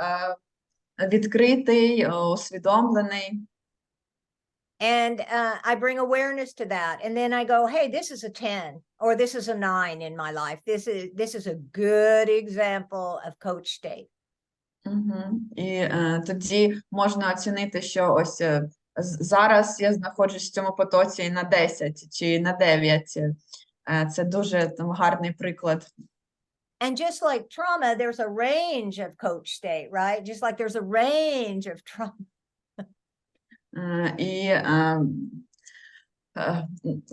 відкритий, усвідомлений. And I bring awareness to that. And then I go, hey, this is a 10 or this is a 9 in my life. This is a good example of coach state. І тоді можна оцінити, що ось зараз я знаходжусь в цьому потоці на 10 чи на 9. Це дуже гарний приклад. And just like trauma, there's a range of coach state, right? Just like there's a range of trauma. І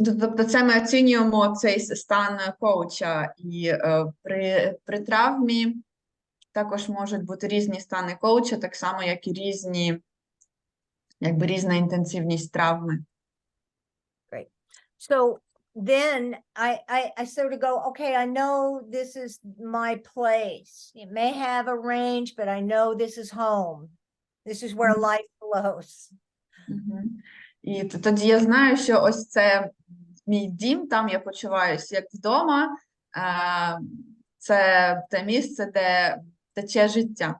тобто це ми оцінюємо цей стан коуча. І при травмі також можуть бути різні стани коуча, так само, як і різна інтенсивність травми. Great. So then I sort of go, okay, I know this is my place. It may have a range, but I know this is home. This is where life flows. І тоді я знаю, що ось це мій дім, там я почуваюся як вдома. Це те місце, де тече життя.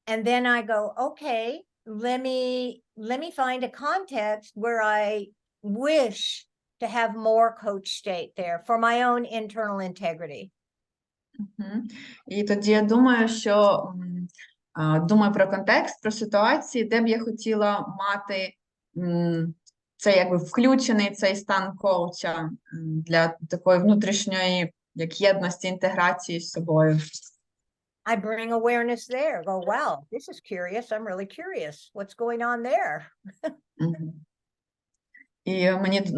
And then I go, okay, let me find a context where I wish to have more coach state there for my own internal integrity. І тоді я думаю, що думаю про контекст, про ситуації, де б я хотіла мати це якби включений цей стан коуча для такої внутрішньої як єдності, інтеграції з собою. I bring awareness there. Go, wow, this is curious. I'm really curious. What's going on there? Мгм. І мені,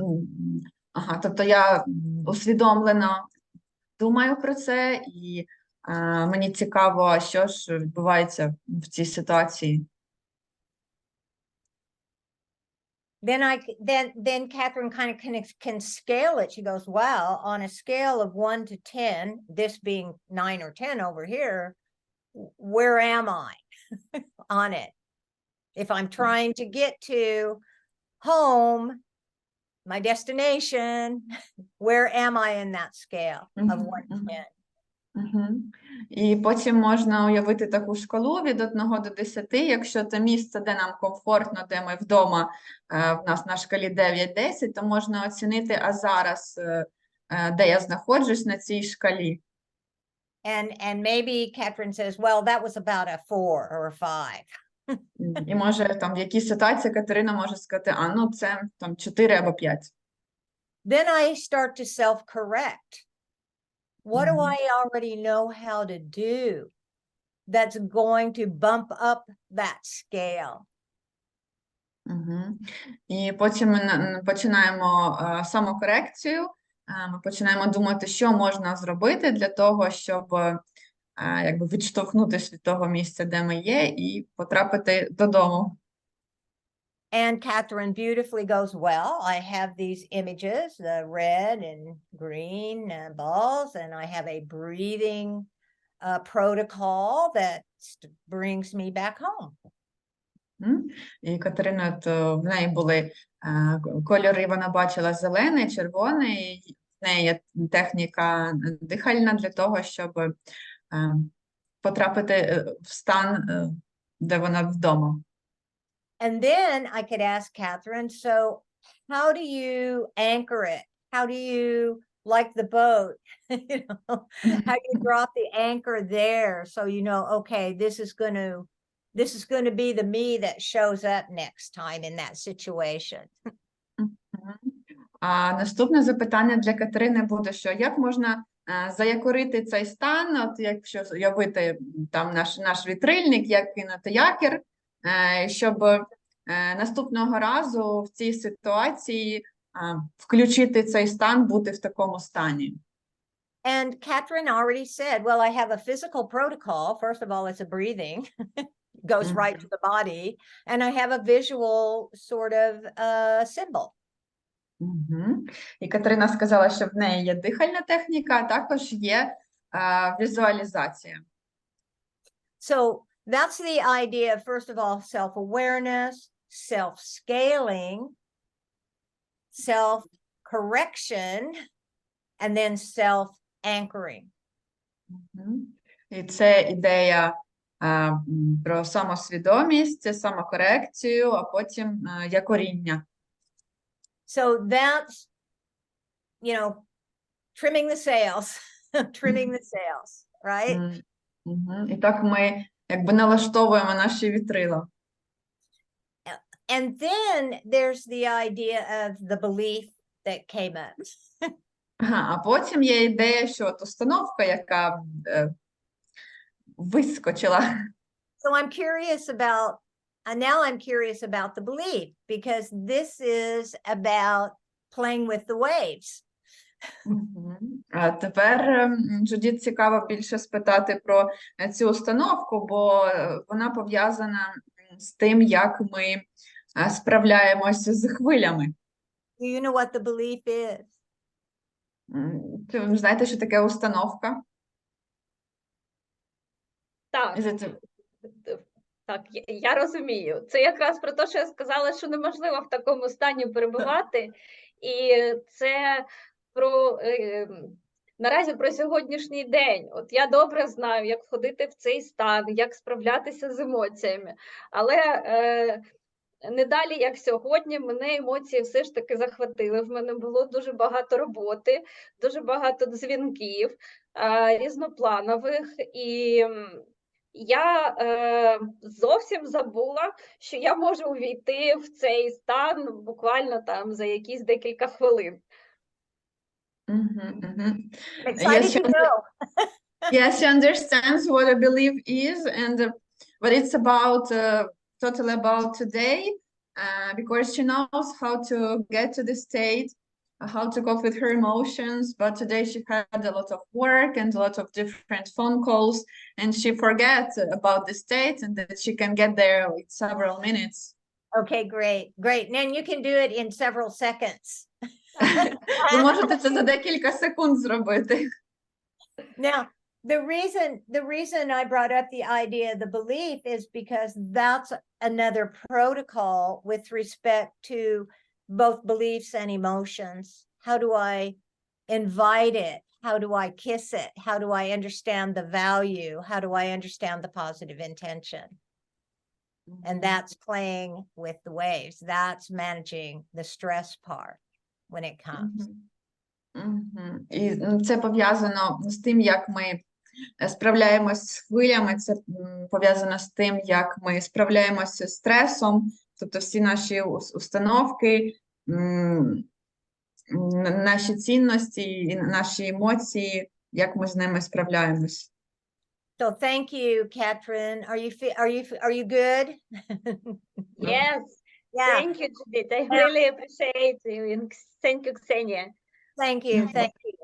тобто я усвідомлено думаю про це, і мені цікаво, що ж відбувається в цій ситуації. Then Catherine kind of can scale it. She goes, well, on a scale of 1 to 10, this being 9 or 10 over here, where am I on it? If I'm trying to get to home, my destination, where am I in that scale of 1 to 10? І потім можна уявити таку шкалу від 1 до 10, якщо це місце, де нам комфортно, де ми вдома, в нас на шкалі 9-10, то можна оцінити, а зараз, де я знаходжусь на цій шкалі. And maybe Catherine says, well, that was about a 4 or a 5. І може там в якійсь ситуації Катерина може сказати, ну це там 4 або 5. Then I start to self-correct. What do Mhm. I already know how to do that's going to bump up that scale? І потім ми починаємо самокорекцію, ми починаємо думати, що можна зробити для того, щоб якби відштовхнутися від того місця, де ми є, і потрапити додому. And Catherine beautifully goes, well, I have these images, the red and green balls, and I have a breathing protocol that brings me back home. І Катерина, в неї були кольори, вона бачила зелений, червоний, і в неї є техніка дихальна для того, щоб потрапити в стан, де вона вдома. And then I could ask Catherine, so how do you anchor it? How do you, like the boat, how do you drop the anchor there so you know, okay, this is going to be the me that shows up next time in that situation. А наступне запитання для Катерини буде, що як можна заякорити цей стан, от якщо уявити там наш вітрильник, як кинути якір, щоб наступного разу в цій ситуації включити цей стан, бути в такому стані. And Catherine already said, well, I have a physical protocol. First of all, it's a breathing, goes right to the body. And I have a visual sort of symbol. І Катерина сказала, що в неї є дихальна техніка, а також є візуалізація. So that's the idea of, first of all, self-awareness, self-scaling, self-correction, and then self-anchoring. І це ідея про самосвідомість, самокорекцію, а потім якоріння. So that's, trimming the sails, trimming the sails, right? І так ми якби налаштовуємо наші вітрила. And then there's the idea of the belief that came up. А потім є ідея, що от установка, яка вискочила. So I'm curious about, and now I'm curious about the belief, because this is about playing with the waves. А тепер Джудіт цікаво більше спитати про цю установку, бо вона пов'язана з тим, як ми справляємося з хвилями. Do you know what the belief is? Ви знаєте, що таке установка? Так. Так, я розумію. Це якраз про те, що я сказала, що неможливо в такому стані перебувати. І це про наразі про сьогоднішній день. От я добре знаю, як входити в цей стан, як справлятися з емоціями. Але не далі, як сьогодні, мене емоції все ж таки захватили. В мене було дуже багато роботи, дуже багато дзвінків різнопланових. І я зовсім забула, що я можу увійти в цей стан буквально там за якісь декілька хвилин. Мгм, мгм. I'm excited to know. Yes, she understands what a belief is and what it's about, totally about today, because she knows how to get to the state, how to cope with her emotions. But today she had a lot of work and a lot of different phone calls, and she forgets about the state and that she can get there with several minutes. Okay, great, great. And then you can do it in several seconds. Ви можете це за декілька секунд зробити. Now, the reason I brought up the idea of the belief is because that's another protocol with respect to both beliefs and emotions. How do I invite it? How do I kiss it? How do I understand the value? How do I understand the positive intention? And that's playing with the waves. That's managing the stress part when it comes. Мгм. І це пов'язано з тим, як ми справляємось з хвилями, це пов'язано з тим, як ми справляємося з стресом, тобто всі наші установки, наші цінності, і наші емоції, як ми з ними справляємось. So thank you, Catherine. Are you good? Yes, Yeah. thank you, Judith. I really appreciate you. And thank you, Ksenia. Thank you. Thank you.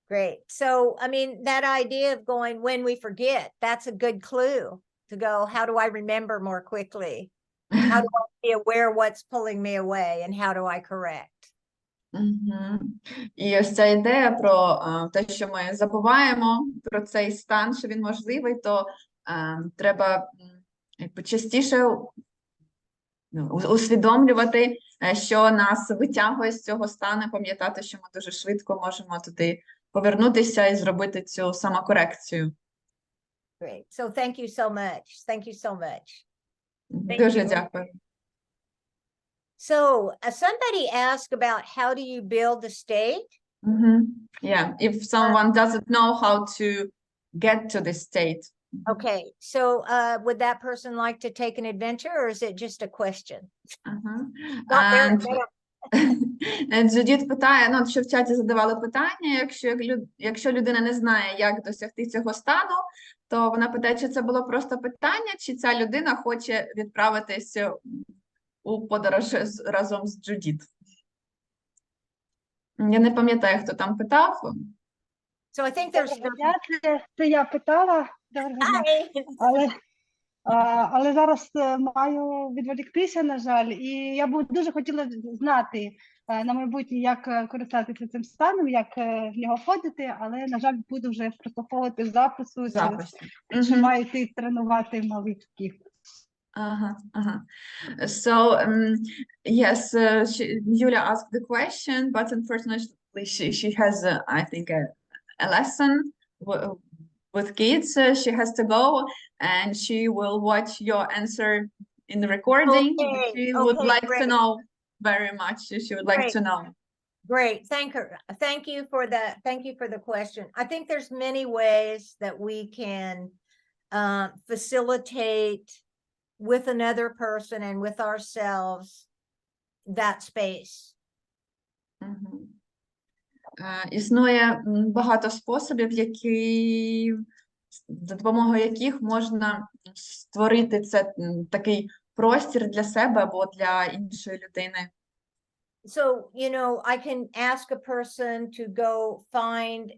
Great. So, I mean, that idea of going when we forget, that's a good clue to go, how do I remember more quickly? How do I be aware what's pulling me away and how do I correct? І ось ця ідея про те, що ми забуваємо про цей стан, що він можливий, то треба частіше усвідомлювати, що нас витягує з цього стану, пам'ятати, що ми дуже швидко можемо туди повернутися і зробити цю самокорекцію. Great. So thank you so much. Thank you so much. Дуже дякую. So somebody asked about how do you build a state? Yeah, if someone doesn't know how to get to this state. Okay, so would that person like to take an adventure or is it just a question? Джудіт питає, ну, що в чаті задавали питання, якщо людина не знає, як досягти цього стану, то вона питає, чи це було просто питання, чи ця людина хоче відправитися у подорож разом з Джудіт. Я не пам'ятаю, хто там питав. So I think there's... Це я питала, але зараз маю відволіктися, на жаль, і я б дуже хотіла знати на майбутнє, як користатися цим станом, як в нього входити, але, на жаль, буду вже прослуховувати запису, що маю йти тренувати маличків. So, yes, Yulia asked the question, but unfortunately she has, I think, a lesson with kids. She has to go and she will watch your answer in the recording. Okay, She would like great. to know very much. She would like Great. to know. Great, thank you for that. Thank you for the question. I think there's many ways that we can facilitate with another person and with ourselves that space. Існує багато способів, за допомогою яких можна створити такий простір для себе або для іншої людини. So, I can ask a person to go find,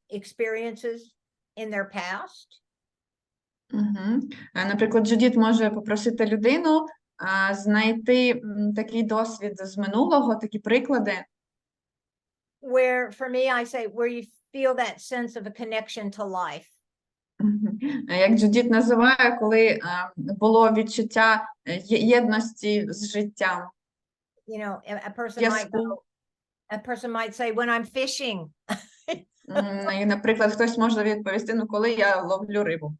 experiences in their past. Наприклад, Джудіт може попросити людину знайти такий досвід з минулого, такі приклади. Where, for me, I say, where you feel that sense of a connection to life. Як Джудіт називає, коли було відчуття єдності з життям. A person might say, when I'm fishing. І, наприклад, хтось може відповісти, коли я ловлю рибу.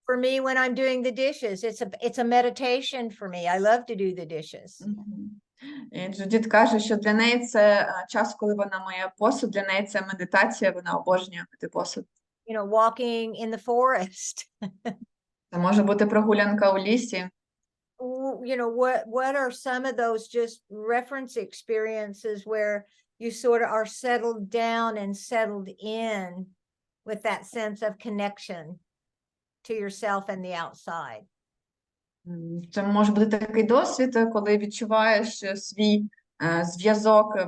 For me, when I'm doing the dishes, it's a meditation for me. I love to do the dishes. І Джудіт каже, що для неї це час, коли вона миє посуд, для неї це медитація, вона обожнює мити посуд. walking in the forest. Це може бути прогулянка у лісі. What are some of those just reference experiences where you sort of are settled down and settled in with that sense of connection to yourself and the outside? Це може бути такий досвід, коли відчуваєш свій зв'язок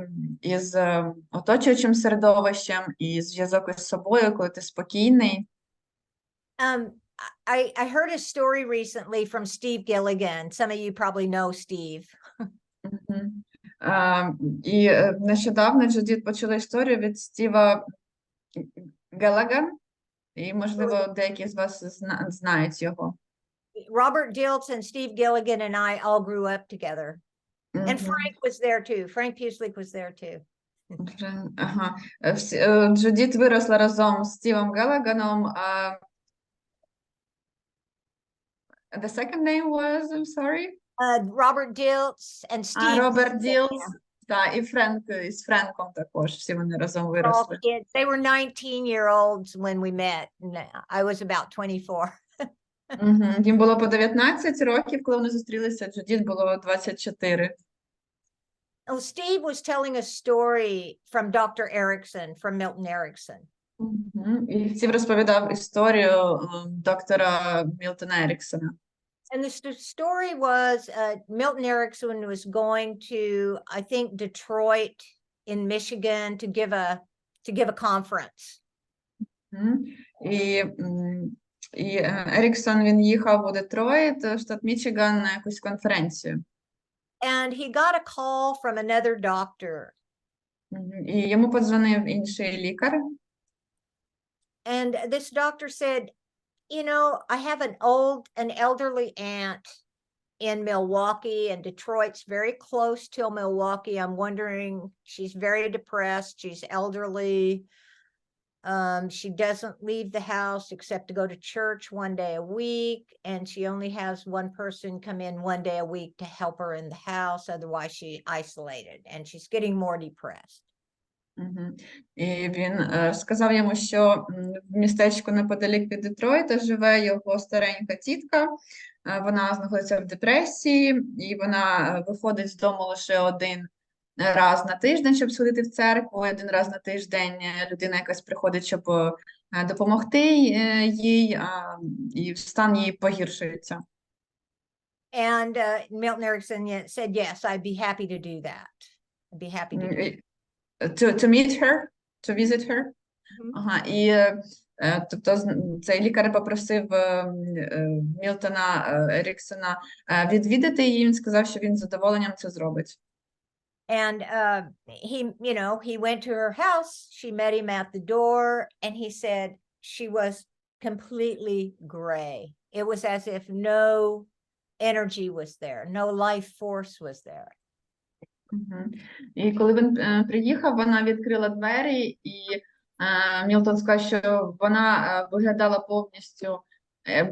із оточуючим середовищем і зв'язок із собою, коли ти спокійний. I heard a story recently from Steve Gilligan. Some of you probably know Steve. І нещодавно Джудіт почула історію від Стіва Геллаган, і, можливо, деякі з вас знають його. Robert Dilts and Steve Gilligan and I all grew up together. And Frank was there too. Frank Puslik was there too. Ага. Джудіт виросла разом з Стівом Геллаганом. The second name was, I'm sorry? Robert Dilts and Steve. Роберт Ділс, так, і Френк, із Френком також, всі вони разом All виросли. kids. They were 19-year-olds when we met. And I was about 24. Їм було по 19 років, коли вони зустрілися, Джудіт було 24. Oh, Steve was telling a story from Dr. Erickson, from Milton Erickson. І Стів розповідав історію доктора Мілтона Еріксона. And the story was Milton Erickson was going to, I think, Detroit in Michigan to give a conference. І Еріксон, він їхав у Детройт, штат Мічиган, на якусь конференцію. And he got a call from another doctor. І йому подзвонив інший лікар. And this doctor said, I have an elderly aunt in Milwaukee, and Detroit's very close to Milwaukee. I'm wondering, she's very depressed. She's elderly. She doesn't leave the house except to go to church one day a week. And she only has one person come in one day a week to help her in the house. Otherwise, she's isolated and she's getting more depressed. І він сказав йому, що в містечку неподалік від Детройта живе його старенька тітка. Вона знаходиться в депресії, і вона виходить з дому лише один раз на тиждень, щоб сходити в церкву. Один раз на тиждень людина якась приходить, щоб допомогти їй, і стан її погіршується. And Milton Erickson said, yes, I'd be happy to do that. I'd be happy to do that. To meet her, to visit her. Ага, і тобто цей лікар попросив Мілтона Еріксона відвідати її, він сказав, що він з задоволенням це зробить. And he went to her house, she met him at the door, and he said she was completely gray. It was as if no energy was there, no life force was there. І коли він приїхав, вона відкрила двері, і Мілтон сказав, що вона виглядала повністю,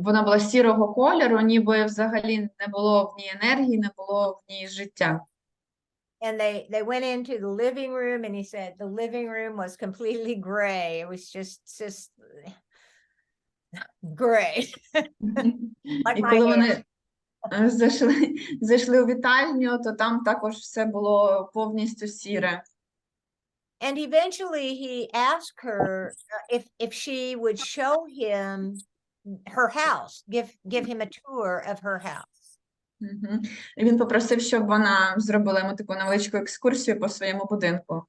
вона була сірого кольору, ніби взагалі не було в ній енергії, не було в ній життя. And they went into the living room, and he said the living room was completely gray. It was just gray. І коли вони зайшли у вітальню, то там також все було повністю сіре. And eventually he asked her if she would show him her house, give him a tour of her house. І він попросив, щоб вона зробила йому таку невеличку екскурсію по своєму будинку.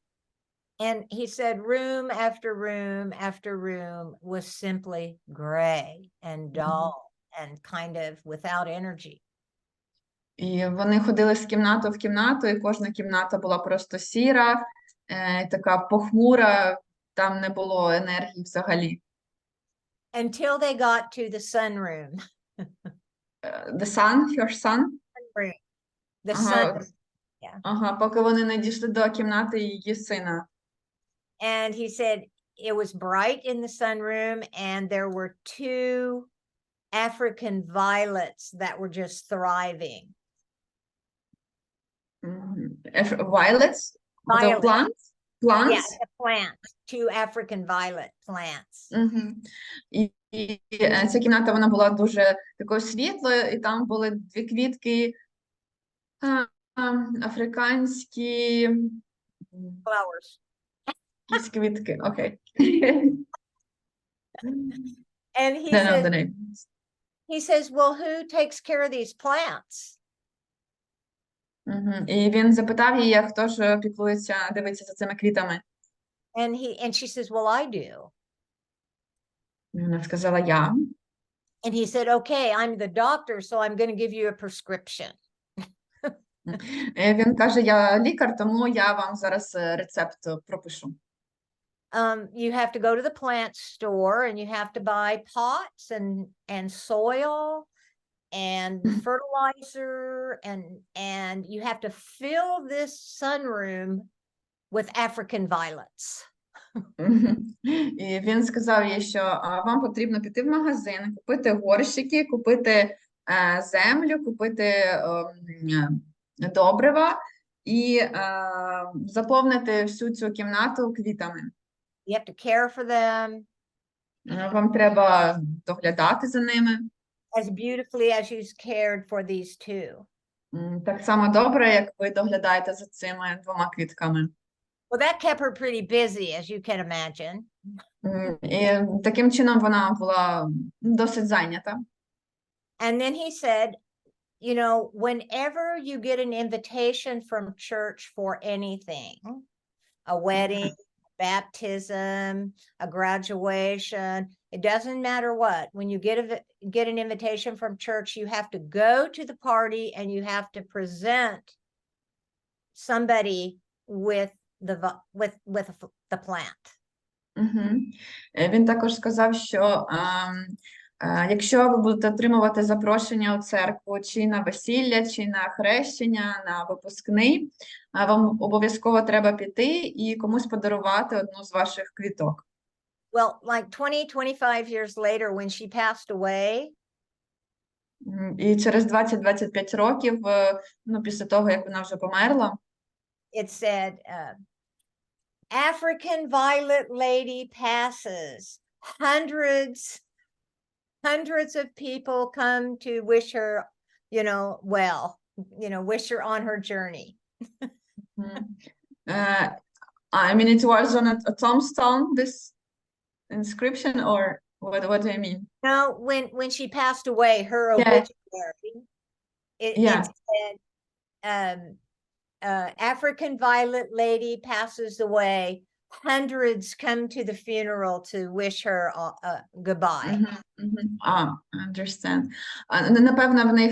And he said room after room after room was simply gray and dull and kind of without energy. І вони ходили з кімнати в кімнату, і кожна кімната була просто сіра, така похмура, там не було енергії взагалі. Until they got to the sunroom. The sun, your son? The sun. Ага, поки вони не дійшли до кімнати її сина. And he said it was bright in the sunroom, and there were 2 African violets that were just thriving. Violets? The plants? Plants? Yeah, the plants, 2 African violet plants. Мгм. І ця кімната, вона була дуже такою світлою, і там були 2 квітки африканські, Flowers. якісь квітки, окей. And he Don't know says, the name. well, who takes care of these plants? Мгм. І він запитав її, а хто ж піклується, дивиться за цими квітами. And she says, well, I do. І вона сказала, я. And he said, okay, I'm the doctor, so I'm going to give you a prescription. І він каже, я лікар, тому я вам зараз рецепт пропишу. You have to go to the plant store and you have to buy pots and soil and fertilizer and you have to fill this sunroom with African violets. І він сказав їй, що вам потрібно піти в магазин, купити горщики, купити землю, купити добрива і заповнити всю цю кімнату квітами. You have to care for them Вам треба доглядати за ними. as beautifully as you've cared for these 2. Так само добре, як ви доглядаєте за цими 2 квітками. Well, that kept her pretty busy, as you can imagine. І таким чином вона була досить зайнята. And then he said, you know, whenever you get an invitation from church for anything, a wedding, baptism, a graduation, it doesn't matter what. When you get an invitation from church, you have to go to the party and you have to present somebody with the plant. Він також сказав, що якщо ви будете отримувати запрошення у церкву чи на весілля, чи на хрещення, на випускний, вам обов'язково треба піти і комусь подарувати одну з ваших квіток. Well, like 20-25 years later, when she passed away, І через 20-25 років, після того, як вона вже померла, it said, African violet lady passes. Hundreds of people come to wish her, well, wish her on her journey. I mean, it was on a tombstone, this inscription, or what do you mean? No, when she passed away, her obituary, it said, African violet lady passes away. Hundreds come to the funeral to wish her goodbye. Understand. Напевно, в них,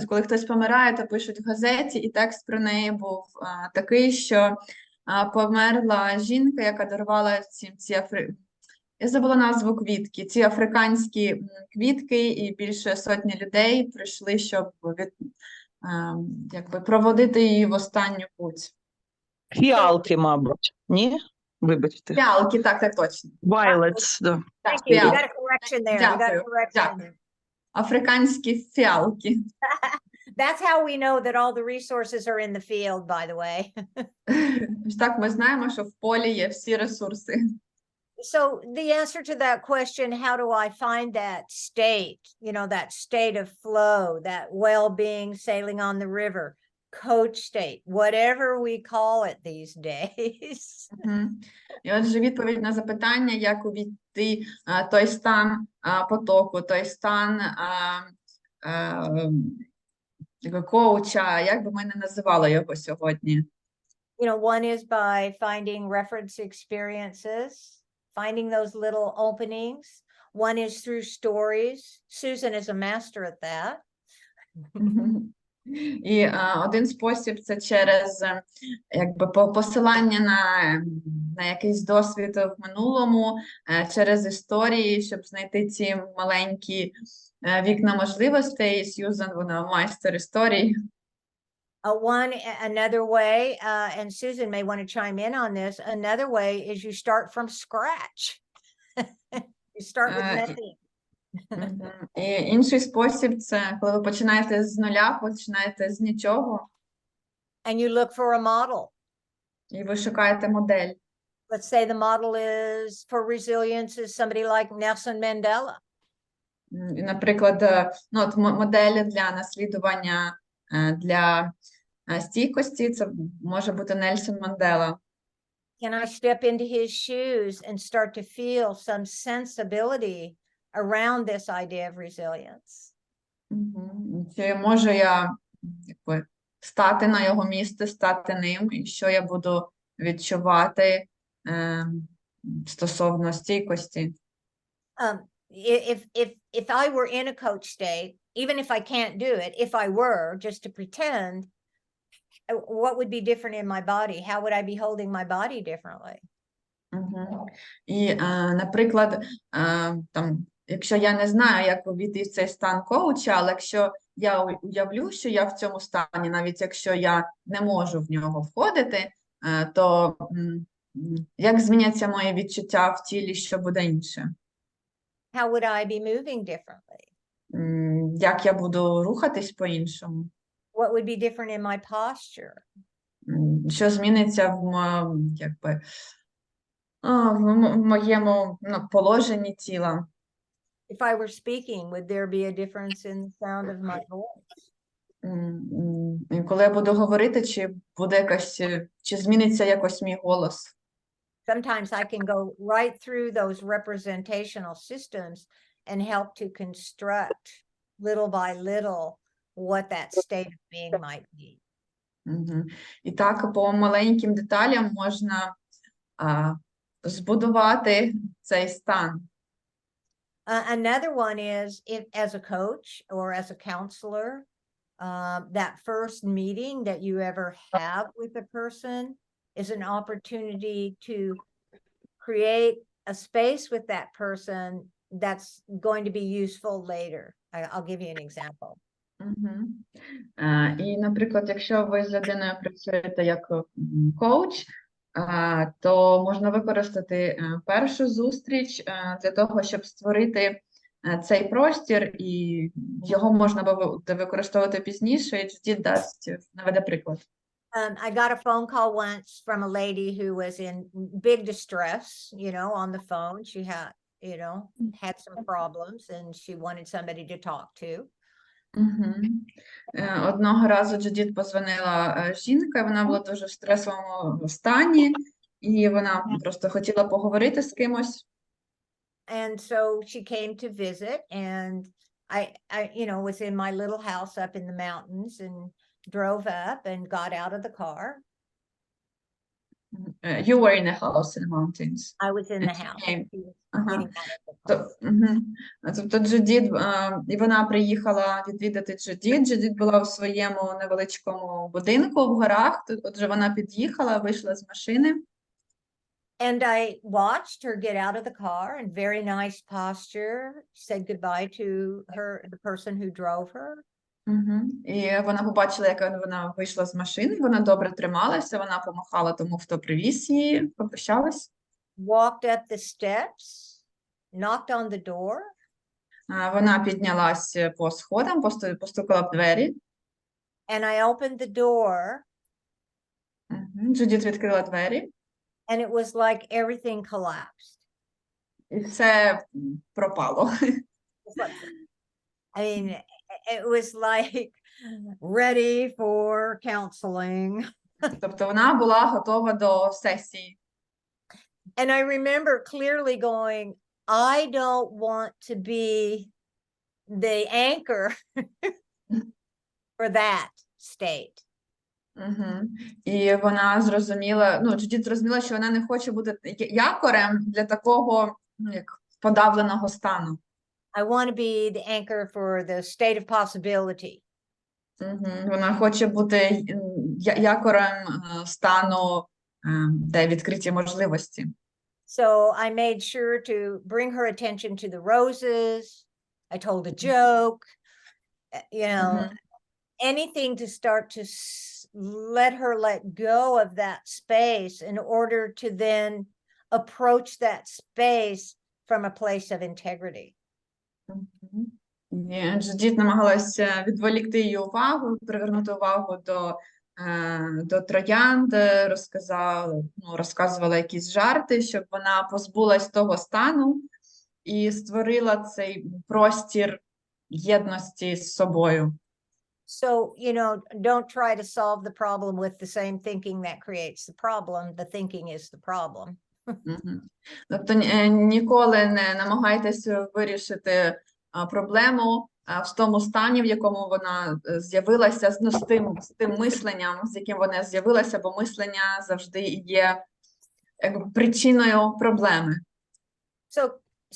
коли хтось помирає, то пишуть в газеті, і текст про неї був такий, що померла жінка, яка дарувала я забула назву квітки, ці африканські квітки, і більше сотні людей прийшли, щоб проводити її в останню путь. Фіалки, мабуть. Ні? Вибачте. Фіалки, так, точно. Violets, да. Thank you. You got a correction there. You got a correction there. Африканські фіалки. That's how we know that all the resources are in the field, by the way. Так, ми знаємо, що в полі є всі ресурси. So the answer to that question, how do I find that state, that state of flow, that well-being, sailing on the river, coach state, whatever we call it these days. І отже, відповідь на запитання, як увійти той стан потоку, той стан коуча, як би ми не називали його сьогодні. One is by finding reference experiences, finding those little openings. One is through stories. Susan is a master at that. І один спосіб – це через посилання на якийсь досвід в минулому, через історії, щоб знайти ці маленькі вікна можливостей. Сьюзан, вона майстер історій. Another way, and Susan may want to chime in on this, another way is you start from scratch. You start with nothing. І інший спосіб – це коли ви починаєте з нуля, починаєте з нічого. And you look for a model. І ви шукаєте модель. Let's say the model is for resilience is somebody like Nelson Mandela. І, наприклад, ну, от моделі для наслідування, для стійкості, це може бути Нельсон Мандела. Can I step into his shoes and start to feel some sensibility around this idea of resilience? Чи можу я якби, стати на його місце, стати ним, і що я буду відчувати стосовно стійкості? If I were in a coach state, even if I can't do it, if I were, just to pretend, what would be different in my body? How would I be holding my body differently? І, наприклад, там, якщо я не знаю, як увійти в цей стан коуча, але якщо я уявлю, що я в цьому стані, навіть якщо я не можу в нього входити, то як зміняться мої відчуття в тілі, що буде інше? How would I be moving differently? Як я буду рухатись по-іншому? What would be different in my posture? Що зміниться в моєму положенні тіла? If I were speaking, would there be a difference in the sound of my voice? І коли я буду говорити, чи зміниться якось мій голос? Sometimes I can go right through those representational systems and help to construct little by little what that state of being might be. І так, по маленьким деталям можна збудувати цей стан. Another one is, if as a coach or as a counselor, that first meeting that you ever have with a person is an opportunity to create a space with that person that's going to be useful later. I'll give you an example. І, наприклад, якщо ви з людиною працюєте як коуч, то можна використати першу зустріч для того, щоб створити цей простір, і його можна буде використовувати пізніше, і Джудіт наведе приклад. I got a phone call once from a lady who was in big distress, on the phone. She had some problems and she wanted somebody to talk to. Одного разу Джудіт позвонила жінка, вона була дуже в стресовому стані, і вона просто хотіла поговорити з кимось. And so she came to visit, and I was in my little house up in the mountains and drove up and got out of the car. You were in a house in the mountains. I was in the house. Тобто Джудіт, і вона приїхала відвідати Джудіт. Джудіт була у своєму невеличкому будинку в горах. Отже, вона під'їхала, вийшла з машини. And I watched her get out of the car in very nice posture, said goodbye to the person who drove her. І вона побачила, як вона вийшла з машини, вона добре трималася, вона помахала тому, хто привіз її, попрощалась. Walked up the steps, knocked on the door. Вона піднялась по сходам, постукала в двері. And I opened the door. Джудіт відкрила двері. And it was like everything collapsed. І все пропало. I mean, it was like ready for counseling. Тобто вона була готова до сесії. And I remember clearly going, I don't want to be the anchor for that state. І вона зрозуміла, Джудіт зрозуміла, що вона не хоче бути якорем для такого, як подавленого стану. I want to be the anchor for the state of possibility. Вона хоче бути якорем стану, де відкриті можливості. So I made sure to bring her attention to the roses. I told a joke, anything to start to let her let go of that space in order to then approach that space from a place of integrity. Джудіт намагалася відволікти її увагу, привернути увагу до до троянд, розказувала якісь жарти, щоб вона позбулась того стану і створила цей простір єдності з собою. So, you know, don't try to solve the problem with the same thinking that creates the problem. The thinking is the problem. Тобто ніколи не намагайтесь вирішити проблему в тому стані, в якому вона з'явилася, з тим мисленням, з яким вона з'явилася, бо мислення завжди є причиною проблеми.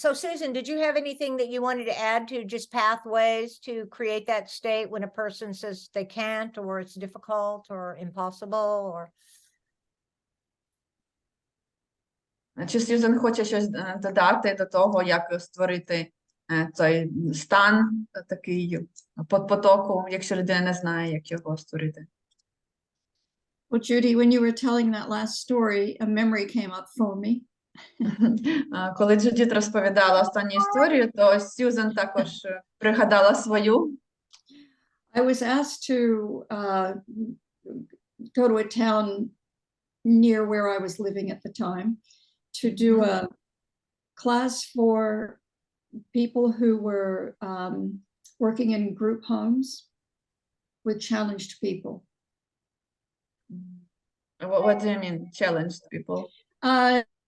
So Susan, did you have anything that you wanted to add to just pathways to create that state when a person says they can't, or it's difficult, or impossible, or? Чи Сьюзен хоче щось додати до того, як створити цей стан такий потоку, якщо людина не знає, як його створити? Well, Judy, when you were telling that last story, a memory came up for me. Коли Джудіт розповідала останню історію, то Сьюзен також пригадала свою. I was asked to go to a town near where I was living at the time to do a class for people who were working in group homes with challenged people. What do you mean, challenged people?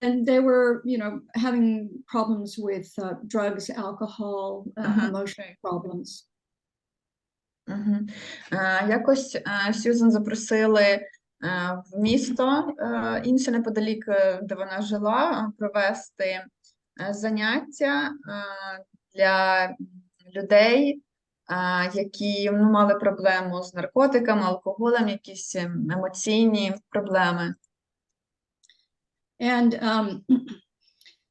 And they were, you know, having problems with drugs, alcohol, emotional problems. Якось Сьюзен запросили в місто інше неподалік, де вона жила, провести заняття для людей, які мали проблему з наркотиками, алкоголем, якісь емоційні проблеми. And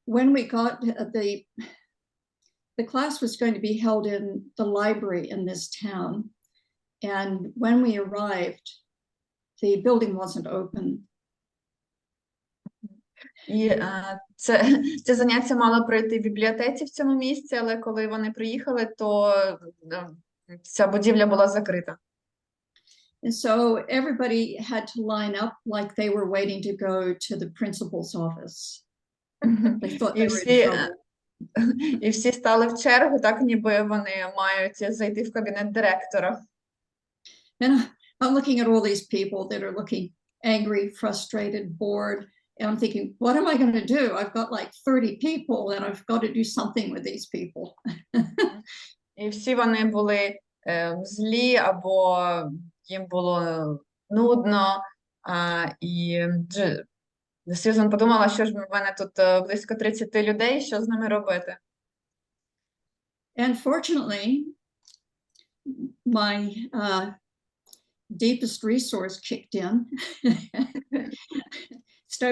when we got the class was going to be held in the library in this town, and when we arrived, the building wasn't open. І це заняття мало пройти в бібліотеці в цьому місці, але коли вони приїхали, то ця будівля була закрита. And so everybody had to line up like they were waiting to go to the principal's office. They thought they were in trouble. І всі стали в чергу, так ніби вони мають зайти в кабінет директора. And I'm looking at all these people that are looking angry, frustrated, bored, and I'm thinking, what am I going to do? I've got like 30 people and I've got to do something with these people. І всі вони були злі або їм було нудно, і Сьюзен подумала, що ж в мене тут близько 30 людей, що з ними робити. And fortunately, my deepest resource kicked in.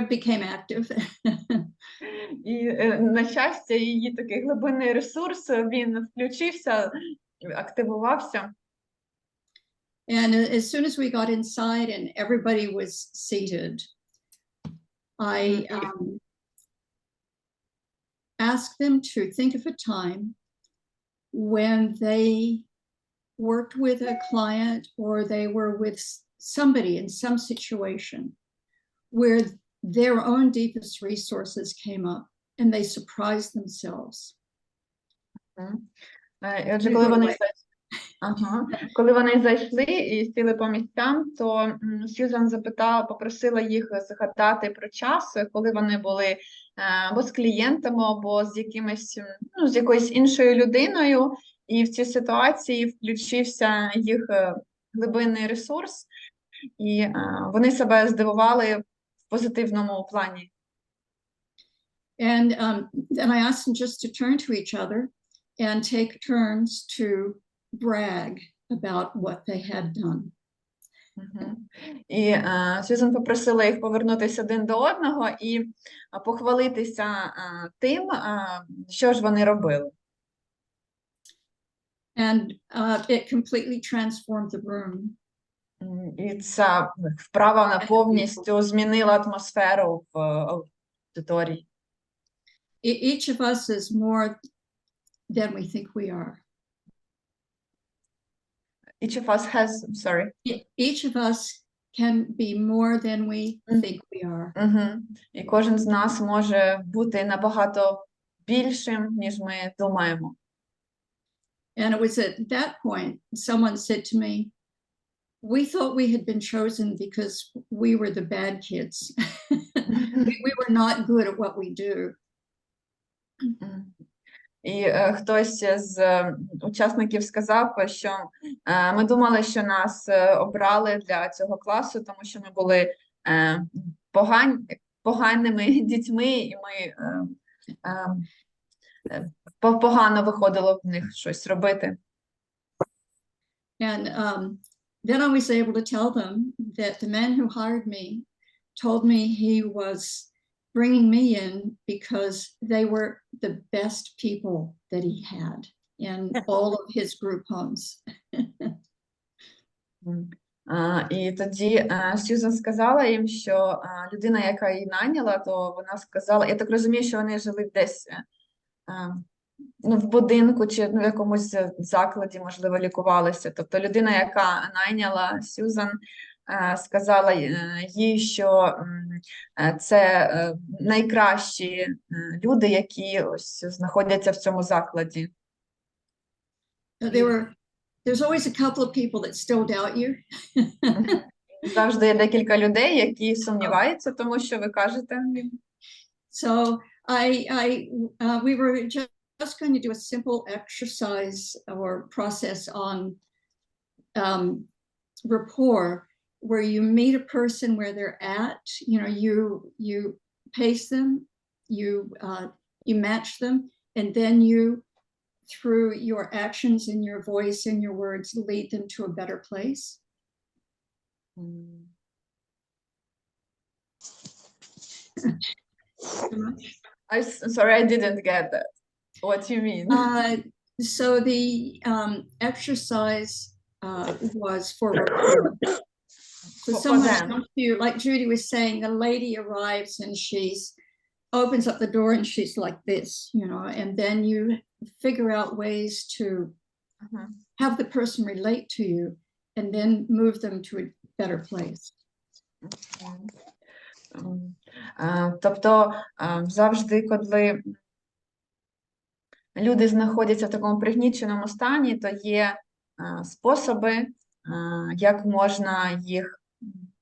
Became active. І, на щастя, її такий глибинний ресурс, він включився, активувався. And as soon as we got inside and everybody was seated, I asked them to think of a time when they worked with a client or they were with somebody in some situation where their own deepest resources came up and they surprised themselves. Отже, коли вони зайшли і сіли по місцям, то Сьюзен попросила їх згадати про час, коли вони були або з клієнтами, або з з якоюсь іншою людиною, і в цій ситуації включився їх глибинний ресурс, і вони себе здивували в позитивному плані. And then I asked them just to turn to each other and take turns to brag about what they had done. І Сьюзен попросила їх повернутися один до одного і похвалитися тим, що ж вони робили. And it completely transformed the room. І ця вправа повністю змінила атмосферу в аудиторії. Each of us is more than we think we are. Each of us has, sorry. Each of us can be more than we think we are. І кожен з нас може бути набагато більшим, ніж ми думаємо. And it was at that point someone said to me, we thought we had been chosen because we were the bad kids. We were not good at what we do. І хтось з учасників сказав, що ми думали, що нас обрали для цього класу, тому що ми були поганими дітьми, і ми погано виходило в них щось робити. And then I was able to tell them that the man who hired me told me he was bringing me in because they were the best people that he had in all of his group homes. І тоді Сьюзан сказала їм, що людина, яка її найняла, то вона сказала, я так розумію, що вони жили десь в будинку чи в якомусь закладі, можливо, лікувалися. Тобто людина, яка найняла Сьюзан, сказала їй, що це найкращі люди, які ось знаходяться в цьому закладі. There's always a couple of people that still doubt you. Завжди є декілька людей, які сумніваються, тому що ви кажете. So we were just going to do a simple exercise or process on rapport, where you meet a person where they're at. You know, you pace them, you match them, and then you, through your actions and your voice and your words, lead them to a better place. I'm sorry, I didn't get that. What do you mean? So the exercise was for rapport. So someone comes to you, like Judy was saying, a lady arrives and she's opens up the door and she's like this, you know, and then you figure out ways to have the person relate to you and then move them to a better place. Тобто завжди, коли люди знаходяться в такому пригніченому стані, то є способи, як можна їх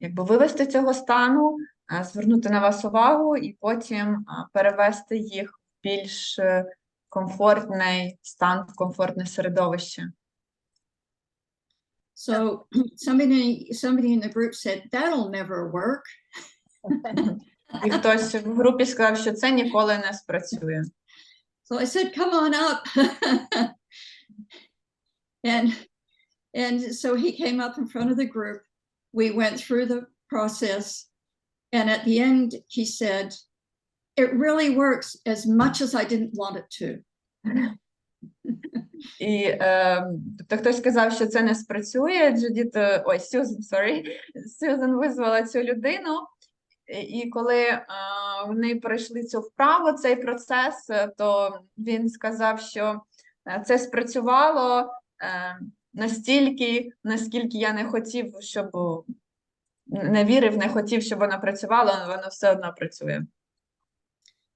вивести з цього стану, звернути на вас увагу і потім перевести їх в більш комфортний стан, в комфортне середовище. So somebody in the group said, that'll never work. І хтось в групі сказав, що це ніколи не спрацює. So I said, come on up. And so he came up in front of the group. We went through the process. And at the end, he said, it really works as much as I didn't want it to. І тобто хтось сказав, що це не спрацює. Сьюзан визвала цю людину. І коли вони пройшли цю вправу, цей процес, то він сказав, що це спрацювало настільки, наскільки я не хотів, щоб, не вірив, не хотів, щоб воно працювало, але воно все одно працює.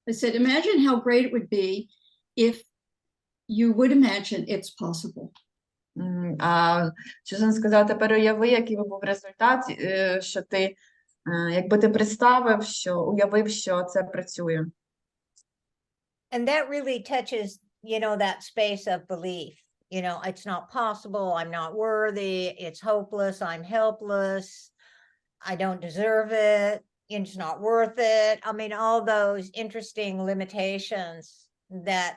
I said, imagine how great it would be if you would imagine it's possible. Сьюзан сказала, тепер уяви, який би був результат, що ти, якби ти представив, що, уявив, що це працює. And that really touches, you know, that space of belief. You know, it's not possible, I'm not worthy, it's hopeless, I'm helpless, I don't deserve it, it's not worth it. I mean, all those interesting limitations that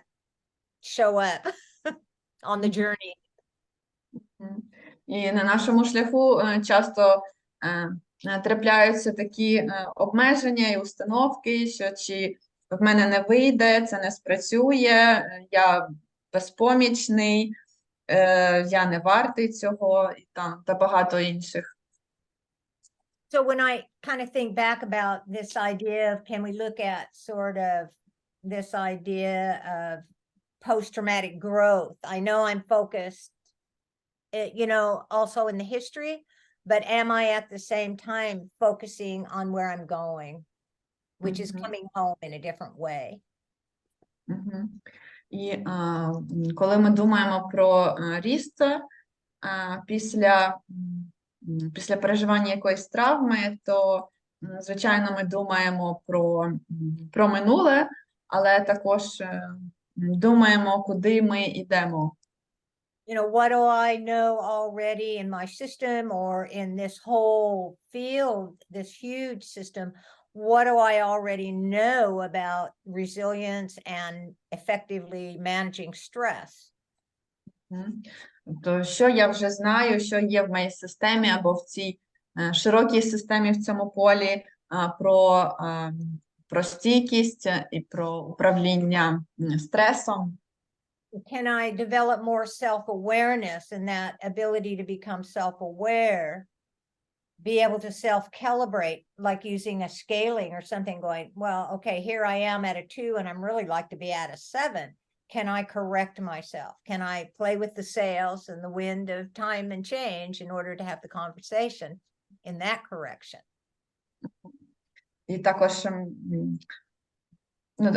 show up on the journey. І на нашому шляху часто трапляються такі обмеження і установки, що чи в мене не вийде, це не спрацює, я безпомічний, я не вартий цього, і там та багато інших. So when I kind of think back about this idea of, can we look at sort of this idea of post-traumatic growth? I know I'm focused, you know, also in the history, but am I at the same time focusing on where I'm going, which is Mhm. coming home in a different way? Мгм. І коли ми думаємо про ріст після переживання якоїсь травми, то, звичайно, ми думаємо про минуле, але також думаємо, куди ми йдемо. You know, what do I know already in my system or in this whole field, this huge system? What do I already know about resilience and effectively managing stress? Мгм. Тобто, що я вже знаю, що є в моїй системі або в цій широкій системі в цьому полі про стійкість і про управління стресом. Can I develop more self-awareness and that ability to become self-aware, be able to self-calibrate, like using a scaling or something, going, well, okay, here I am at a 2 and I'm really like to be at a 7. Can I correct myself? Can I play with the sails and the wind of time and change in order to have the conversation in that correction? І також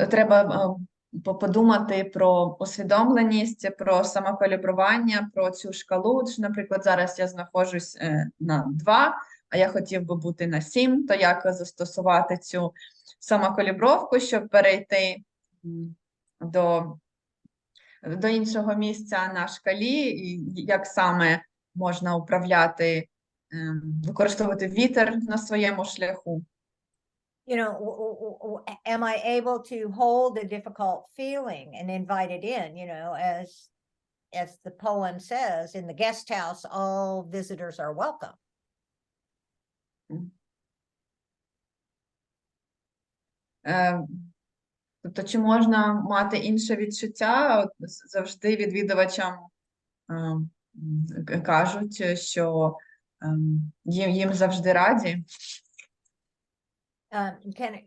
треба подумати про усвідомленість, про самокалібрування, про цю шкалу. Наприклад, зараз я знаходжусь на 2, а я хотів би бути на 7, то як застосувати цю самокалібровку, щоб перейти до іншого місця на шкалі, і як саме можна управляти, використовувати вітер на своєму шляху. You know, am I able to hold a difficult feeling and invite it in, you know, as the poem says, in the guest house, all visitors are welcome. Тобто, чи можна мати інше відчуття? От завжди відвідувачам кажуть, що їм завжди раді.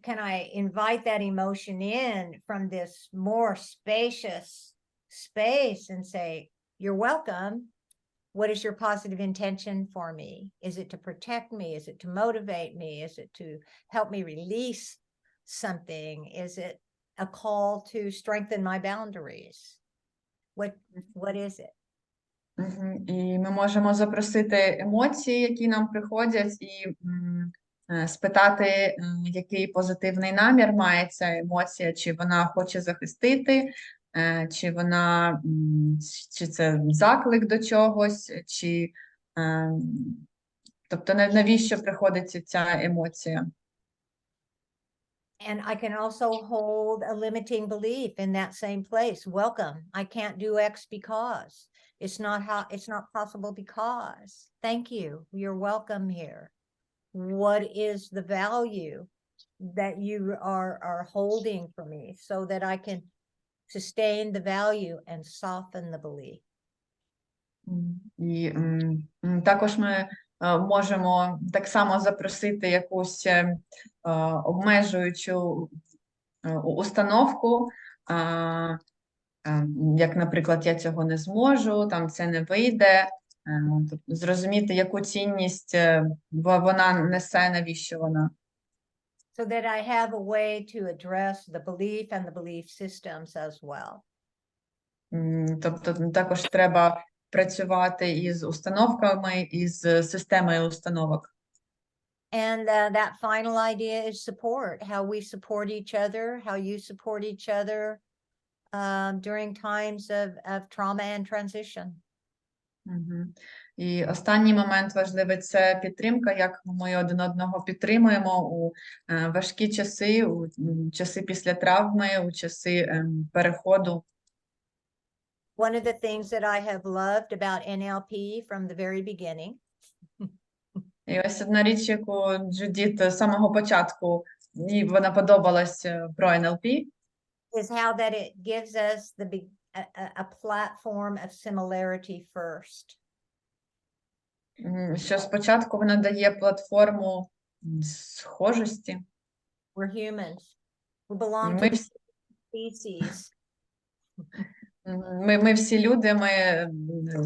Can I invite that emotion in from this more spacious space and say, you're welcome. What is your positive intention for me? Is it to protect me? Is it to motivate me? Is it to help me release something? Is it a call to strengthen my boundaries? What is it? І ми можемо запросити емоції, які нам приходять, і спитати, який позитивний намір має ця емоція, чи вона хоче захистити, чи це заклик до чогось, тобто навіщо приходить ця емоція. And I can also hold a limiting belief in that same place. Welcome. I can't do X because it's not possible because. Thank you. You're welcome here. What is the value that you are holding for me so that I can sustain the value and soften the belief? І також ми можемо так само запросити якусь обмежуючу установку, як, наприклад, я цього не зможу, там це не вийде, зрозуміти, яку цінність вона несе, навіщо вона. So that I have a way to address the belief and the belief systems as well. Тобто також треба працювати із установками, із системою установок. And that final idea is support, how we support each other, how you support each other during times of trauma and transition. І останній момент важливий – це підтримка, як ми один одного підтримуємо у важкі часи, у часи після травми, у часи переходу. One of the things that I have loved about NLP from the very beginning. І ось одна річ, яку Джудіт з самого початку, їй вона подобалась про НЛП. Is how that it gives us a platform of similarity first. Що спочатку вона дає платформу схожості. We're humans. We belong to the species. Ми всі люди, ми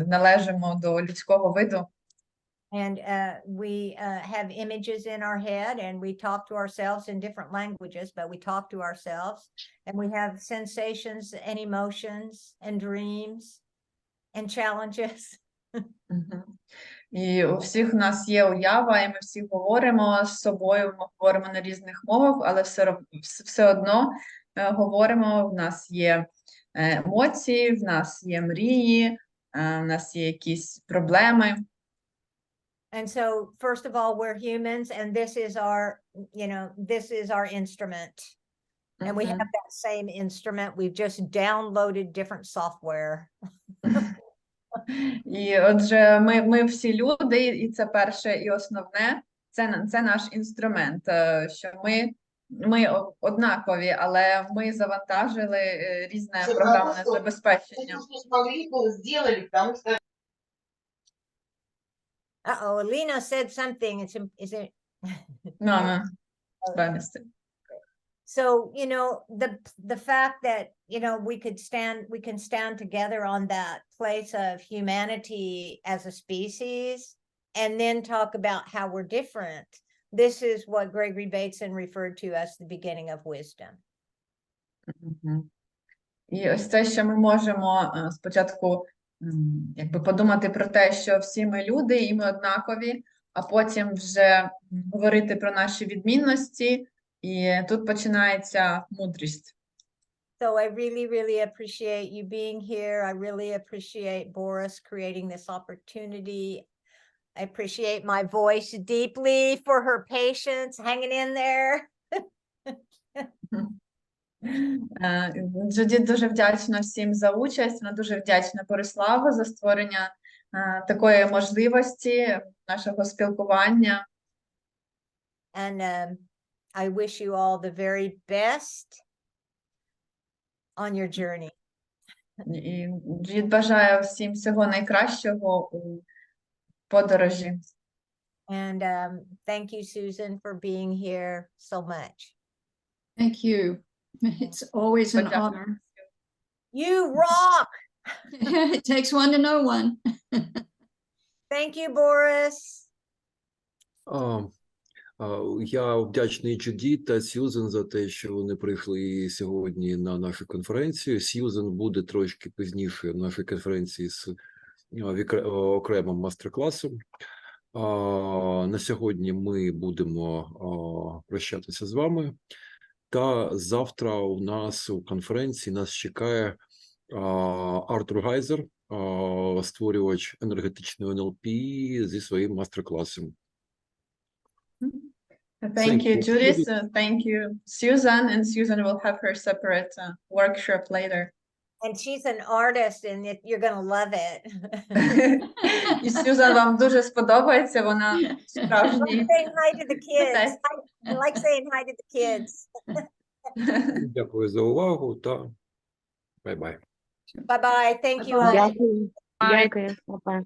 належимо до людського виду. And we have images in our head, and we talk to ourselves in different languages, but we talk to ourselves, and we have sensations and emotions and dreams and challenges. Мгм. І у всіх у нас є уява, і ми всі говоримо з собою, ми говоримо на різних мовах, але все одно говоримо, в нас є емоції, в нас є мрії, в нас є якісь проблеми. And so, first of all, we're humans, and this is our, this is our instrument. And we Мгм. have that same instrument. We've just downloaded different software. І отже, ми всі люди, і це перше і основне, це наш інструмент, що ми однакові, але ми завантажили різне програмне забезпечення. Uh-oh, Alina said something. Is it? No, honest. So, the fact that, we can stand together on that place of humanity as a species, and then talk about how we're different. This is what Gregory Bateson referred to as the beginning of wisdom. Мгм. І ось це, що ми можемо спочатку якби подумати про те, що всі ми люди і ми однакові, а потім вже говорити про наші відмінності, і тут починається мудрість. So I really, really appreciate you being here. I really appreciate Boris creating this opportunity. I appreciate my voice deeply for her patience, hanging in there. Джудіт дуже вдячна всім за участь, вона дуже вдячна Бориславу за створення такої можливості нашого спілкування. And I wish you all the very best on your journey. І Джудіт бажає всім всього найкращого у подорожі. And thank you, Susan, for being here so much. Thank you. It's always an Подякую. honor. You rock! It takes one to know one. Thank you, Boris. Я вдячний Джудіт та Сьюзен за те, що вони прийшли сьогодні на нашу конференцію. Сьюзен буде трошки пізніше в нашій конференції з окремим мастер-класом. На сьогодні ми будемо прощатися з вами. Та завтра у нас у конференції нас чекає Артур Гайзер, створювач енергетичної НЛП зі своїм мастер-класом. Thank you, you. Judith. Thank you, Susan. And Susan will have her separate workshop later. And she's an artist, and you're going to love it. І Сьюзан вам дуже сподобається, вона справжній. Like saying hi to the kids. I like saying hi to the kids. Дякую за увагу та бай-бай. Bye-bye. Thank you all. Дякую. Дякую. Па-па.